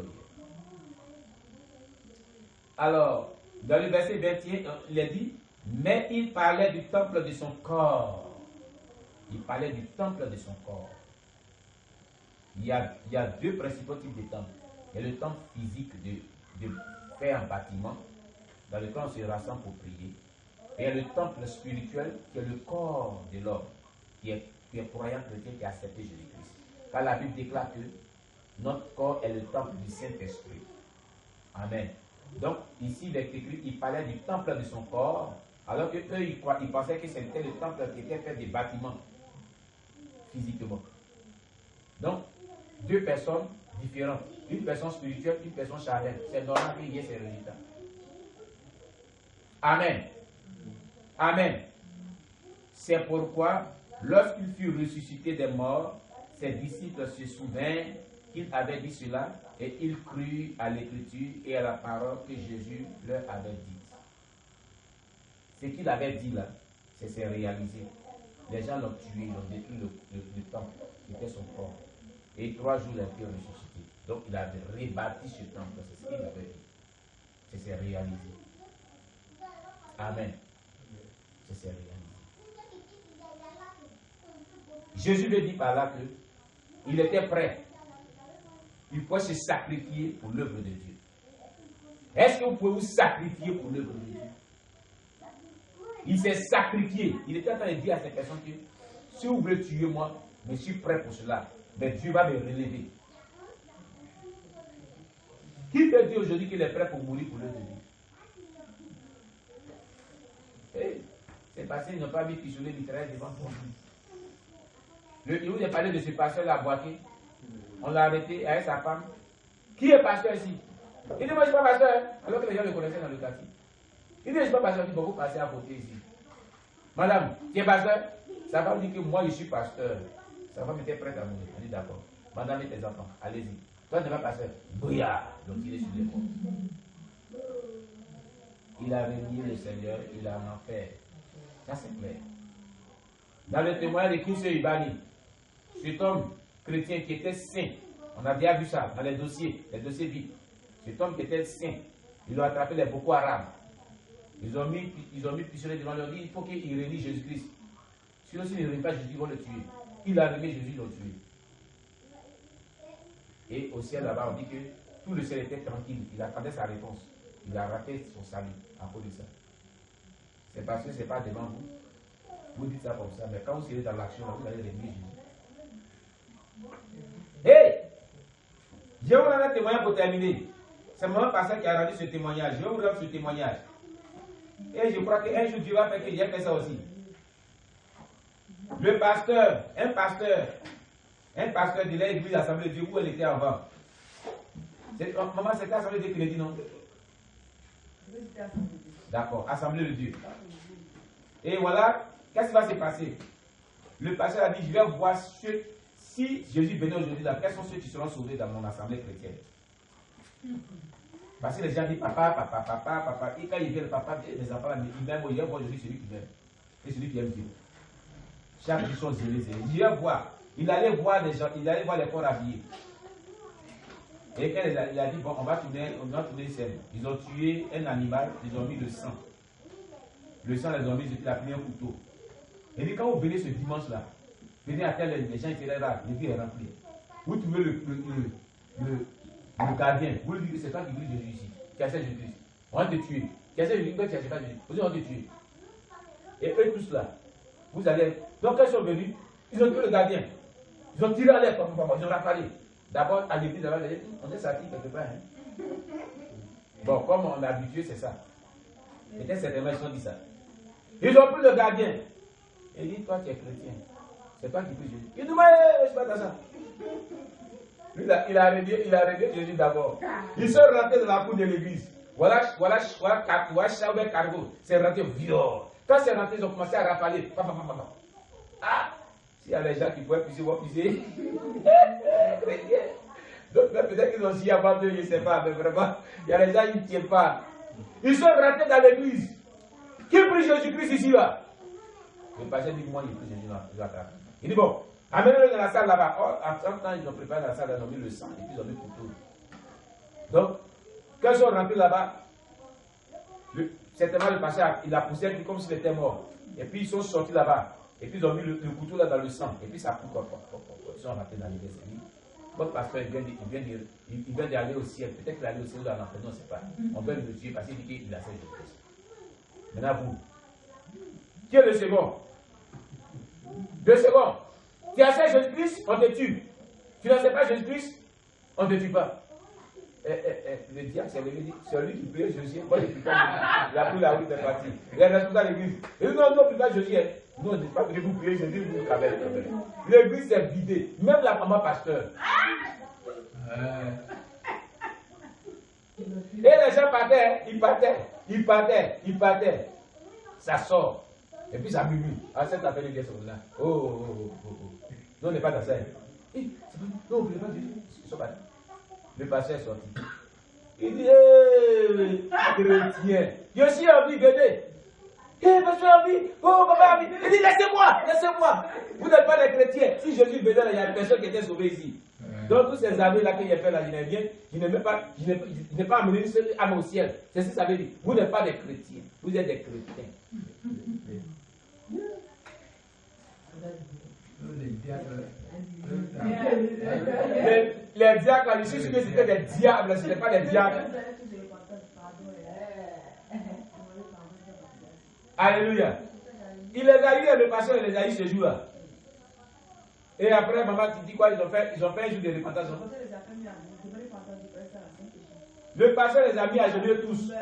Alors, dans le verset 21, il est dit, mais il parlait du temple de son corps. Il parlait du temple de son corps. Il y a deux principaux types de temples. Il y a le temple physique de faire un bâtiment, dans lequel on se rassemble pour prier. Et il y a le temple spirituel, qui est le corps de l'homme, qui est croyant chrétien, qui a accepté Jésus-Christ. Car la Bible déclare que notre corps est le temple du Saint-Esprit. Amen. Donc, ici, il est écrit, il parlait du temple de son corps, alors que eux, ils pensaient que c'était le temple qui était fait des bâtiments, physiquement. Donc, deux personnes différentes. Une personne spirituelle, une personne charnelle. C'est normal qu'il y ait ces résultats. Amen. Amen. C'est pourquoi, lorsqu'il fut ressuscité des morts, ses disciples se souvinrent qu'il avait dit cela et ils crurent à l'écriture et à la parole que Jésus leur avait dite. Ce qu'il avait dit là, c'est réalisé. Les gens l'ont tué, ils ont détruit le temple qui était son corps. Et 3 jours, il a été ressuscité. Donc, il avait rebâti ce temple. C'est ce qu'il avait dit. C'est réalisé. Amen. C'est réalisé. Jésus veut dire par là qu'il était prêt. Il pouvait se sacrifier pour l'œuvre de Dieu. Est-ce que vous pouvez vous sacrifier pour l'œuvre de Dieu? Il s'est sacrifié. Il était en train de dire à ces personnes que si vous voulez tuer moi, je suis prêt pour cela. Mais Dieu va me relever. Qui peut dire aujourd'hui qu'il est prêt pour mourir pour l'œuvre de Dieu? Hey, c'est passé, ils n'ont pas mis pistolet mitraillette devant toi. Il vous a parlé de ce pasteur là boité. On l'a arrêté avec sa femme. Qui est pasteur ici? Il dit, moi je ne suis pas pasteur. Alors que les gens le connaissaient dans le quartier. Il dit, je ne suis pas pasteur. Il dit, bon, vous passez à côté ici. Madame, tu es pasteur? Sa femme dit que moi je suis pasteur. Sa femme était prête à mourir. Elle dit, d'accord. Madame et tes enfants, allez-y. Toi, tu n'es pas pasteur. Bouillard. Donc il est sur les portes. Il a renié le Seigneur, il a en enfer. Ça c'est clair. Dans le témoignage de Christ Ibani, cet homme chrétien qui était saint, on a déjà vu ça dans les dossiers vides. Cet homme qui était saint, ils l'ont attrapé les Boko Haram. Ils ont mis pistolet devant lui, ils ont dit il faut qu'il renie Jésus-Christ. Sinon, s'il ne renie pas Jésus, ils vont le tuer. Il a remis Jésus, ils l'ont tué. Et au ciel là-bas, on dit que tout le ciel était tranquille. Il attendait sa réponse. Il a raté son salut à cause de ça. C'est parce que ce n'est pas devant vous. Vous dites ça comme ça, mais quand vous serez dans l'action, vous allez revenir Jésus. Hey! Je vais vous rendre un témoignage pour terminer. C'est mon pasteur qui a rendu ce témoignage. Je vais vous rendre ce témoignage. Et je crois qu'un jour Dieu va faire que j'ai fait ça aussi. Le pasteur, un pasteur de l'église Assemblée de Dieu, où elle était avant. Maman, c'était Assemblée de Dieu qui l'a dit, non? D'accord, Assemblée de Dieu. Et voilà, qu'est-ce qui va se passer? Le pasteur a dit, je vais voir ceux, si Jésus venait aujourd'hui là, quels sont ceux qui seront sauvés dans mon assemblée chrétienne? Parce que les gens disent papa. Et quand ils viennent, papa, les enfants, ils m'aiment, ils voient Jésus, celui qui m'aime. Et celui qui aime Dieu. Chaque jour, ils sont zélés. Il allait voir. Il allait voir les gens, il allait voir les corps habillés. Et quand il a dit, bon, on va tourner une scène. Ils ont tué un animal, ils ont mis le sang. Le sang, ils ont mis, il a pris un couteau. Il dit, quand vous venez ce dimanche-là, venez à tel, les gens étaient là, les vies est rempli. Vous trouvez le gardien, vous lui dites que c'est toi qui brille Jésus ici, qui a Jésus-Christ. On va te tuer. Qui a Jésus-Christ, qui a Jésus-Christ. Vous allez te tuer. Et eux tous là, vous allez. Donc quand ils sont venus, ils ont tué le gardien. Ils ont tiré à l'air, ils ont rafalé. D'abord, à l'église, on est sorti quelque part. Hein? Bon, comme on est habitué, c'est ça. Peut-être certainement, ils ont dit ça. Ils ont pris le gardien. Et il dit, toi, tu es chrétien. C'est toi qui pries Jésus. Il dit, mais je ne suis pas dans ça. Lui, il a arrêté Jésus d'abord. Ils sont rentrés dans la cour de l'église. Voilà, cargo. C'est rentré viol. Quand c'est rentré, ils ont commencé à rafaler. Ah! S'il y a des gens qui pouvaient pisser, vont pisser. Donc peut-être qu'ils ont aussi abandonné, je ne sais pas, mais vraiment, il y a des gens qui ne tiennent pas. Ils sont rentrés dans l'église. qui prie Jésus-Christ ici là? Le pasteur dit, moi, il prie Jésus là. Il dit, bon, amenez-le dans la salle là-bas. Oh, en tant que ils ont préparé la salle, ils ont mis le sang et puis ils ont mis le couteau. Donc, quand ils sont rentrés là-bas, certainement le pasteur, il a poussé comme s'il était mort. Et puis ils sont sortis là-bas. Et puis ils ont mis le couteau là dans le sang. Et puis ça coule. Ils sont rentrés dans l'église. Votre pasteur, il vient d'aller au ciel. Peut-être qu'il allait au ciel ou dans l'enfer, on ne sait pas. On veut le tuer parce qu'il dit qu'il a fait Jésus-Christ. Maintenant, vous. Qui est le second? Le second. Tu as fait Jésus-Christ, on te tue. Tu n'as pas Jésus-Christ, on ne te tue pas. Le diable, c'est celui qui prie Jésus. Moi, je ne prie pas Jésus. Il a pris la route de partie. Il est resté dans l'église. Il dit non, non, prie pas Jésus. Non, je ne dis pas que vous priez Jésus, vous le cabez. L'église s'est vidée. Même la maman pasteur. Et les gens partaient. Ça sort. Et puis ça murmure. Ah, cette affaire de guerre là. Oh. Non, on n'est pas dans ça. Non, on ne prie pas Jésus. Ils sont partis. Le pasteur est sorti. Il dit, chrétien, je suis envie d'aider. Pasteur envie, oh papa envie. Il dit, laissez-moi. Vous n'êtes pas des chrétiens. Si Jésus venait là, il y a une personne qui était sauvée ici. Donc tous ces années là qu'il a fait là, je n'ai pas amené une seule âme au ciel. C'est ce que ça veut dire. Vous n'êtes pas des chrétiens. Vous êtes des chrétiens. Les diacres, je suis sûr que c'était des diables, ce n'était pas des diacres. Alléluia. Il les a eu, le pasteur les a eu ce jour-là. Et après, maman, tu dis quoi? Ils ont fait un jour de repentance. Le pasteur les a mis à genoux tous.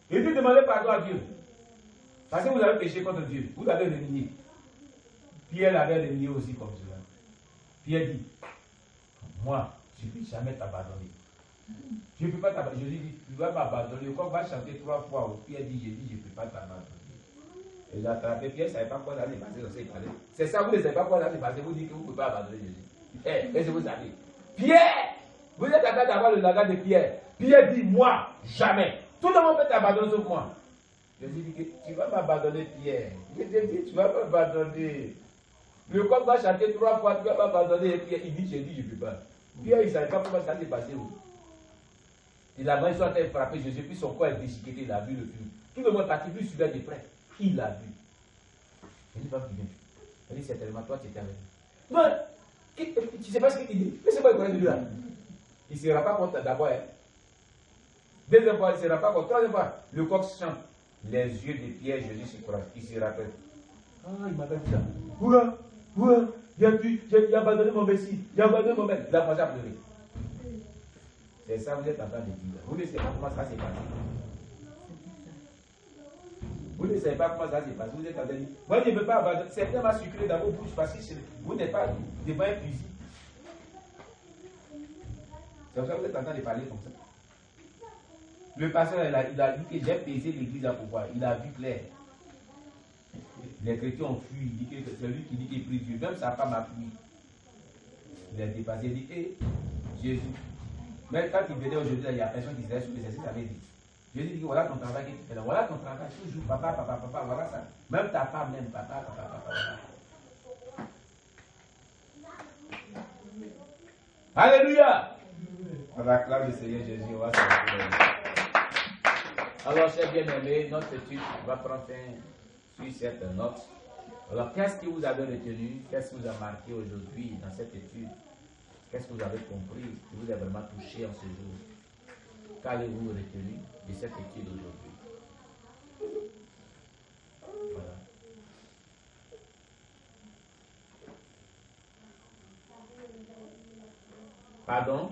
Il dit demandez pardon à Dieu. Parce que vous avez péché contre Dieu. Vous l'avez renié. Pierre l'avait renié aussi comme cela. Pierre dit, moi, je ne peux jamais t'abandonner. Je ne peux pas t'abandonner. Je lui dis, tu vas m'abandonner. Quand on va chanter 3 fois, Pierre dit, je ne peux pas t'abandonner. Et j'ai attrapé Pierre, ne savait pas quoi ça s'est passé. C'est ça, vous ne savez pas quoi ça s'est passé. Vous dites que vous ne pouvez pas abandonner Jésus. Qu'est-ce que vous savez? Pierre, vous êtes en train d'avoir le langage de Pierre. Pierre dit, moi, jamais. Tout le monde peut t'abandonner sauf moi. Je lui dis que tu vas m'abandonner, Pierre. Je te dis, tu vas m'abandonner. Le coq va chanter 3 fois, tu vas m'abandonner. Et Pierre, il dit, je ne peux pas. Pierre, il ne savait pas comment ça s'est passé. Il a ils sont en train de frapper Jésus, puis son corps est déchiqueté, il a vu le film. Tout le monde est parti, lui suivait de près. Il l'a vu. Il dit, pas plus bien. Il dit, certainement, toi, tu étais avec lui. Non, tu ne sais pas ce qu'il dit. Mais c'est quoi le problème de lui là? Il ne sera pas contre d'abord. Deuxième fois, il ne sera pas contre. Troisième fois, le coq chante. Les yeux de Pierre, Jésus se croise. Il se rappelle. Ah, il m'a dit ça. Ouah, j'ai abandonné mon Messie. J'ai abandonné mon maître. Il a commencé à pleurer. C'est ça, vous êtes en train de dire. Vous ne savez pas comment ça s'est passé. Vous ne savez pas comment ça s'est passé. Vous êtes en train de dire. Moi, je ne peux pas abandonner. Certains vont sucrer dans vos bouches parce que vous n'êtes pas devant un fusil. C'est pour ça que vous êtes en train de parler comme ça. Le pasteur, il a dit que j'ai pesé l'église à pouvoir. Il a vu clair. Les chrétiens ont fui. Il dit que c'est lui qui dit qu'il prie Dieu. Même sa femme a fui. Il a dépassé. Il dit, hé, Jésus. Mais quand il venait aujourd'hui, il y a personne qui disait ce que c'est ce que ça veut dire. Jésus dit que voilà ton travail que tu fais là. Voilà ton travail. Toujours papa, voilà ça. Même ta femme, même papa. Voilà. Alléluia. On acclame le Seigneur Jésus. On va se. Alors, chers bien-aimés, notre étude va prendre fin sur cette note. Alors, qu'est-ce que vous avez retenu? Qu'est-ce qui vous a marqué aujourd'hui dans cette étude? Qu'est-ce que vous avez compris? Que vous avez vraiment touché en ce jour? Qu'allez-vous retenir de cette étude aujourd'hui? Voilà. Pardon?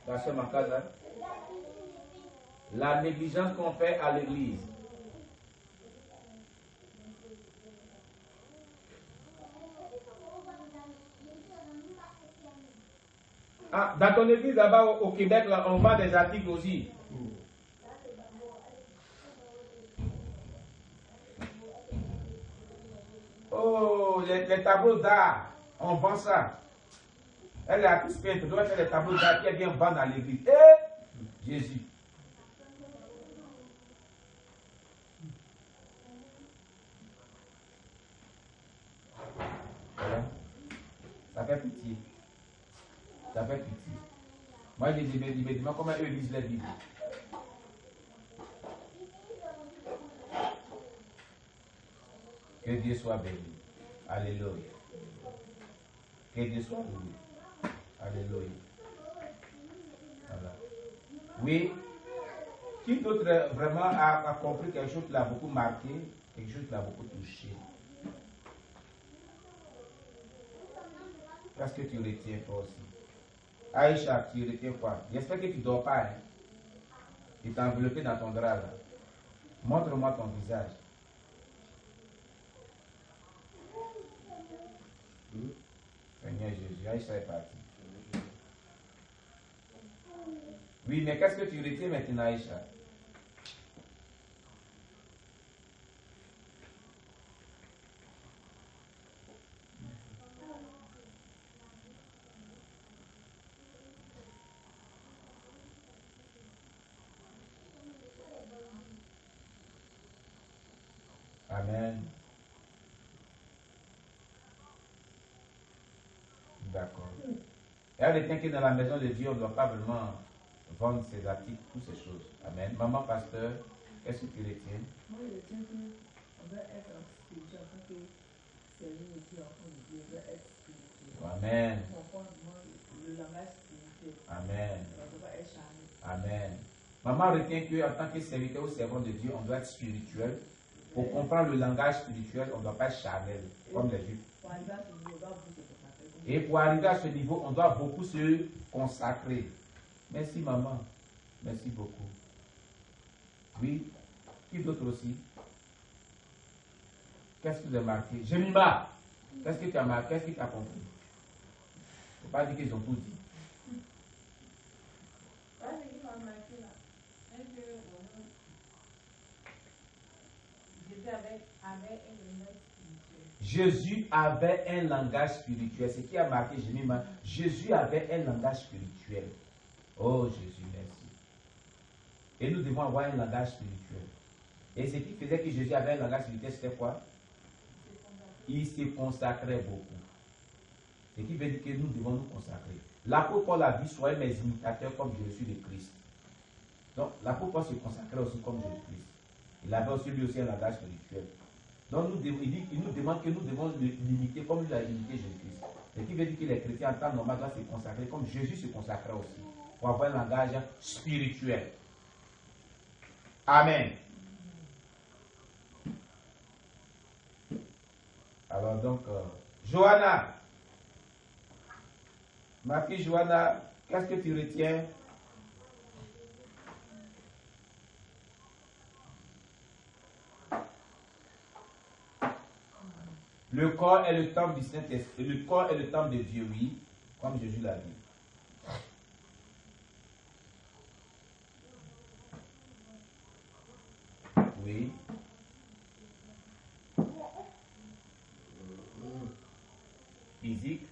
La sœur Makaza? La négligence qu'on fait à l'église. Ah, dans ton église là-bas au Québec, là, on vend des articles aussi. Oh, les tableaux d'art, on vend ça. Elle est artiste peintre, elle doit faire des tableaux d'art qui vient vendre à l'église. Jésus. Moi, il me demande comment eux lisent la Bible. Que Dieu soit béni. Alléluia. Que Dieu soit loué. Alléluia. Voilà. Oui. Qui d'autre vraiment a compris quelque chose qui l'a beaucoup marqué, quelque chose qui l'a beaucoup touché? Qu'est-ce que tu retiens toi aussi? Aïcha, tu retiens quoi? J'espère que tu ne dors pas. Hein? Tu t'es enveloppé dans ton drap là. Montre-moi ton visage. Seigneur Jésus, Aïcha est partie. Oui, mais qu'est-ce que tu retiens maintenant, Aïcha? Amen. D'accord. Elle retient que dans la maison de Dieu, on ne doit pas vraiment vendre ses articles, toutes ces choses. Amen. Maman pasteur, qu'est-ce que tu retiens? Moi, je retiens qu'on doit être spirituel, parce que c'est lui qui est enfant de Dieu, on doit être spirituel. Amen. On comprend le langage spirituel. Amen. On ne doit pas être charnel. Amen. Maman retient qu'en tant que serviteur ou servant de Dieu, on doit être spirituel. Pour comprendre le langage spirituel, on ne doit pas être charnel, comme les Juifs. Et pour arriver à ce niveau, on doit beaucoup se consacrer. Merci maman. Merci beaucoup. Oui. Qui d'autre aussi? Qu'est-ce que vous avez marqué? Jemima, qu'est-ce que tu as marqué? Qu'est-ce que tu as compris? Il ne faut pas dire qu'ils ont tout dit. Jésus avait un langage spirituel. Ce qui a marqué Jemima, Jésus avait un langage spirituel. Oh Jésus, merci. Et nous devons avoir un langage spirituel. Et ce qui faisait que Jésus avait un langage spirituel, c'était quoi? Il se consacrait beaucoup. Ce qui veut dire que nous devons nous consacrer. L'apôtre Paul a dit, soyez mes imitateurs comme je suis le Christ. Donc l'apôtre Paul se consacrait aussi comme Jésus-Christ. Il avait aussi lui aussi un langage spirituel. Donc il nous demande que nous devons l'imiter comme il a imité Jésus-Christ. Ce qui veut dire que les chrétiens en temps normal doivent se consacrer comme Jésus se consacrait aussi. Pour avoir un langage spirituel. Amen. Alors donc, Johanna, ma fille Johanna, qu'est-ce que tu retiens? Le corps est le temple du Saint-Esprit. Le corps est le temple de Dieu, oui, comme Jésus l'a dit. Oui. Physique.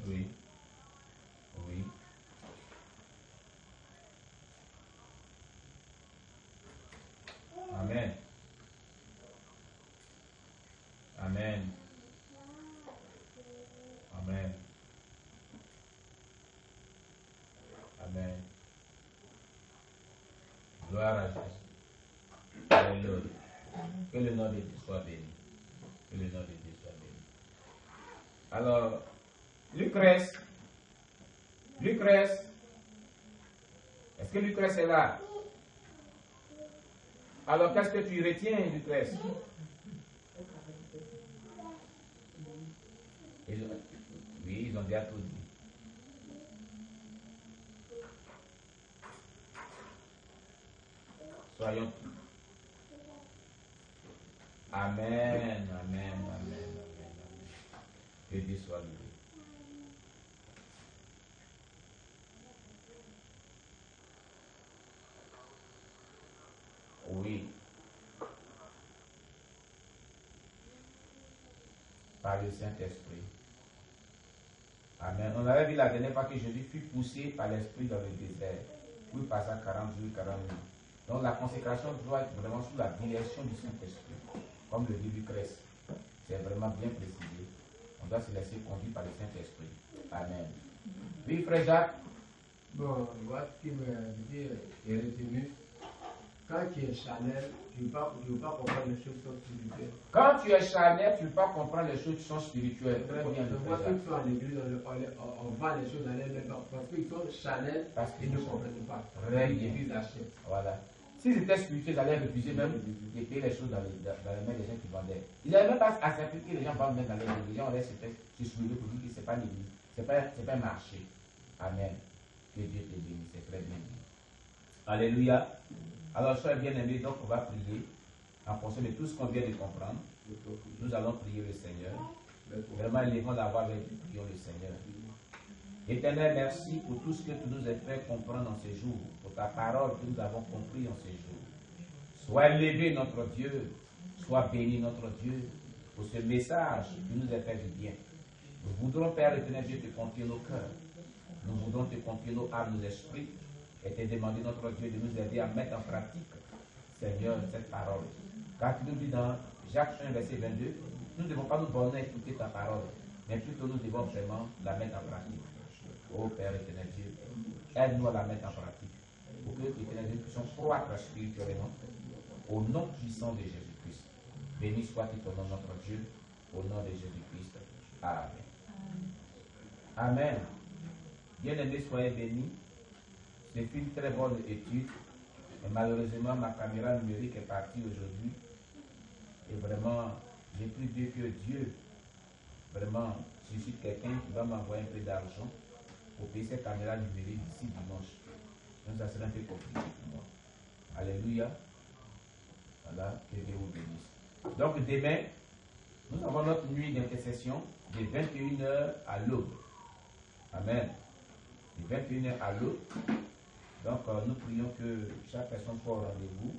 Oui. Oui. Amen. Amen. Amen. Amen. Gloire à Jésus. Alléluia. Que le nom de Dieu soit béni. Que le nom de Dieu soit béni. Alors, Lucrèce. Lucrèce. Est-ce que Lucrèce est là? Alors, qu'est-ce que tu retiens, Lucrèce? Oui, ils ont déjà tout dit. Soyons. Amen, amen, amen, amen, amen. Que Dieu soit loué. Oui. Par le Saint-Esprit. Amen. On avait vu la dernière fois que Jésus fut poussé par l'Esprit dans le désert. Oui, passa 40 jours, 40 nuits. Donc la consécration doit être vraiment sous la direction du Saint-Esprit. Comme le dit Lucrèce. C'est vraiment bien précisé. On doit se laisser conduire par le Saint-Esprit. Amen. Oui, frère Jacques. Bon, moi, ce qui me dit, est retenu, quand tu es charnel, tu ne veux pas comprendre les choses qui sont spirituelles. Quand tu es charnel, tu ne veux pas comprendre les choses qui sont spirituelles. Très bien, Je vois ceux qui sont en église, on vend les choses dans les mains parce qu'ils sont charnels et ne comprennent pas. Très bien. Ils achètent. Voilà. S'ils étaient spirituels, ils allaient refuser même de payer les choses dans les mains des gens qui vendaient. Ils n'avaient même pas accepté que les gens vendent même dans les églises. Les gens auraient se soulever pour dire que ce n'est pas l'église, ce n'est pas un marché. Amen. Que Dieu te bénisse, c'est très bien dit. Alléluia. Alors, soyez bien aimés, donc on va prier en fonction de tout ce qu'on vient de comprendre. Nous allons prier le Seigneur. Vraiment, élevons la voix avec nous, prions le Seigneur. Éternel, merci pour tout ce que tu nous as fait comprendre en ces jours, pour ta parole que nous avons compris en ces jours. Sois élevé notre Dieu, sois béni notre Dieu, pour ce message qui nous a fait du bien. Nous voudrons, Père éternel Dieu, te confier nos cœurs. Nous voudrons te confier nos âmes, nos esprits, et te demander, notre Dieu, de nous aider à mettre en pratique, Seigneur, cette parole. Car tu nous dis dans Jacques 1, verset 22, nous ne devons pas nous borner à écouter ta parole, mais plutôt nous devons vraiment la mettre en pratique. Ô Père éternel Dieu, aide-nous à la mettre en pratique, pour que, éternel Dieu, nous puissions croître spirituellement, au nom puissant de Jésus-Christ. Béni soit-il ton nom, notre Dieu, au nom de Jésus-Christ. Amen. Amen. Bien-aimés, soyez bénis. C'est une très bonne étude. Et malheureusement, ma caméra numérique est partie aujourd'hui. Et vraiment, j'ai pris Dieu que Dieu, vraiment, suscite quelqu'un qui va m'envoyer un peu d'argent pour payer cette caméra numérique d'ici dimanche. Donc ça sera un peu compliqué pour moi. Alléluia. Voilà, que Dieu vous bénisse. Donc demain, nous avons notre nuit d'intercession de 21h à l'aube. Amen. De 21h à l'aube. Donc nous prions que chaque personne soit au rendez-vous.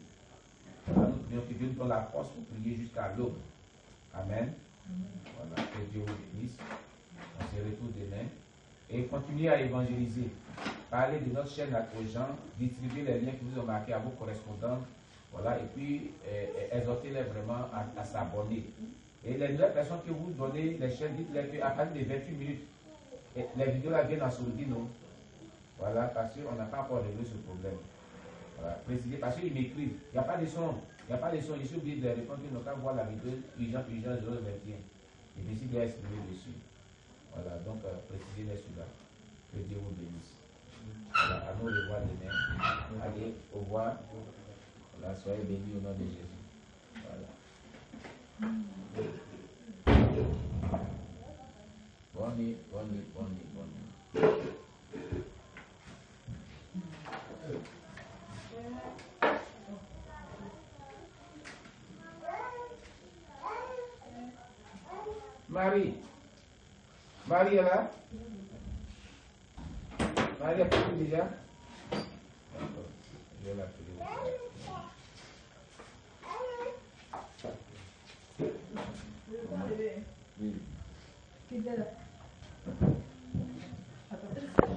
Voilà, nous prions que Dieu nous donne la force pour prier jusqu'à l'aube. Amen. Voilà, que Dieu vous bénisse. On se retrouve demain. Et continuez à évangéliser. Parlez de notre chaîne aux gens. Distribuez les liens que vous ont marqués à vos correspondants. Voilà, et puis exhortez-les vraiment à s'abonner. Et les nouvelles personnes que vous donnez les chaînes, dites-les qu'à partir de 28 minutes, les vidéos là viennent en sourdine, non? Voilà, parce qu'on n'a pas encore réglé ce problème. Voilà, précisez, parce qu'ils m'écrivent, il n'y a pas de son, il n'y a pas de son, je suis obligé de répondre qu'ils n'ont qu'à voir la vidéo urgent 021. Et puis s'il y a exprimé dessus. Voilà, donc précisez-les celui-là. Que Dieu vous bénisse. Voilà, à nous de voir demain. Allez, au revoir. Voilà, soyez bénis au nom de Jésus. Voilà. Bonne nuit, bonne nuit, bonne nuit, bonne nuit. Marie est là? Marie a pris déjà? D'accord. Je vais l'appeler aussi. Oui.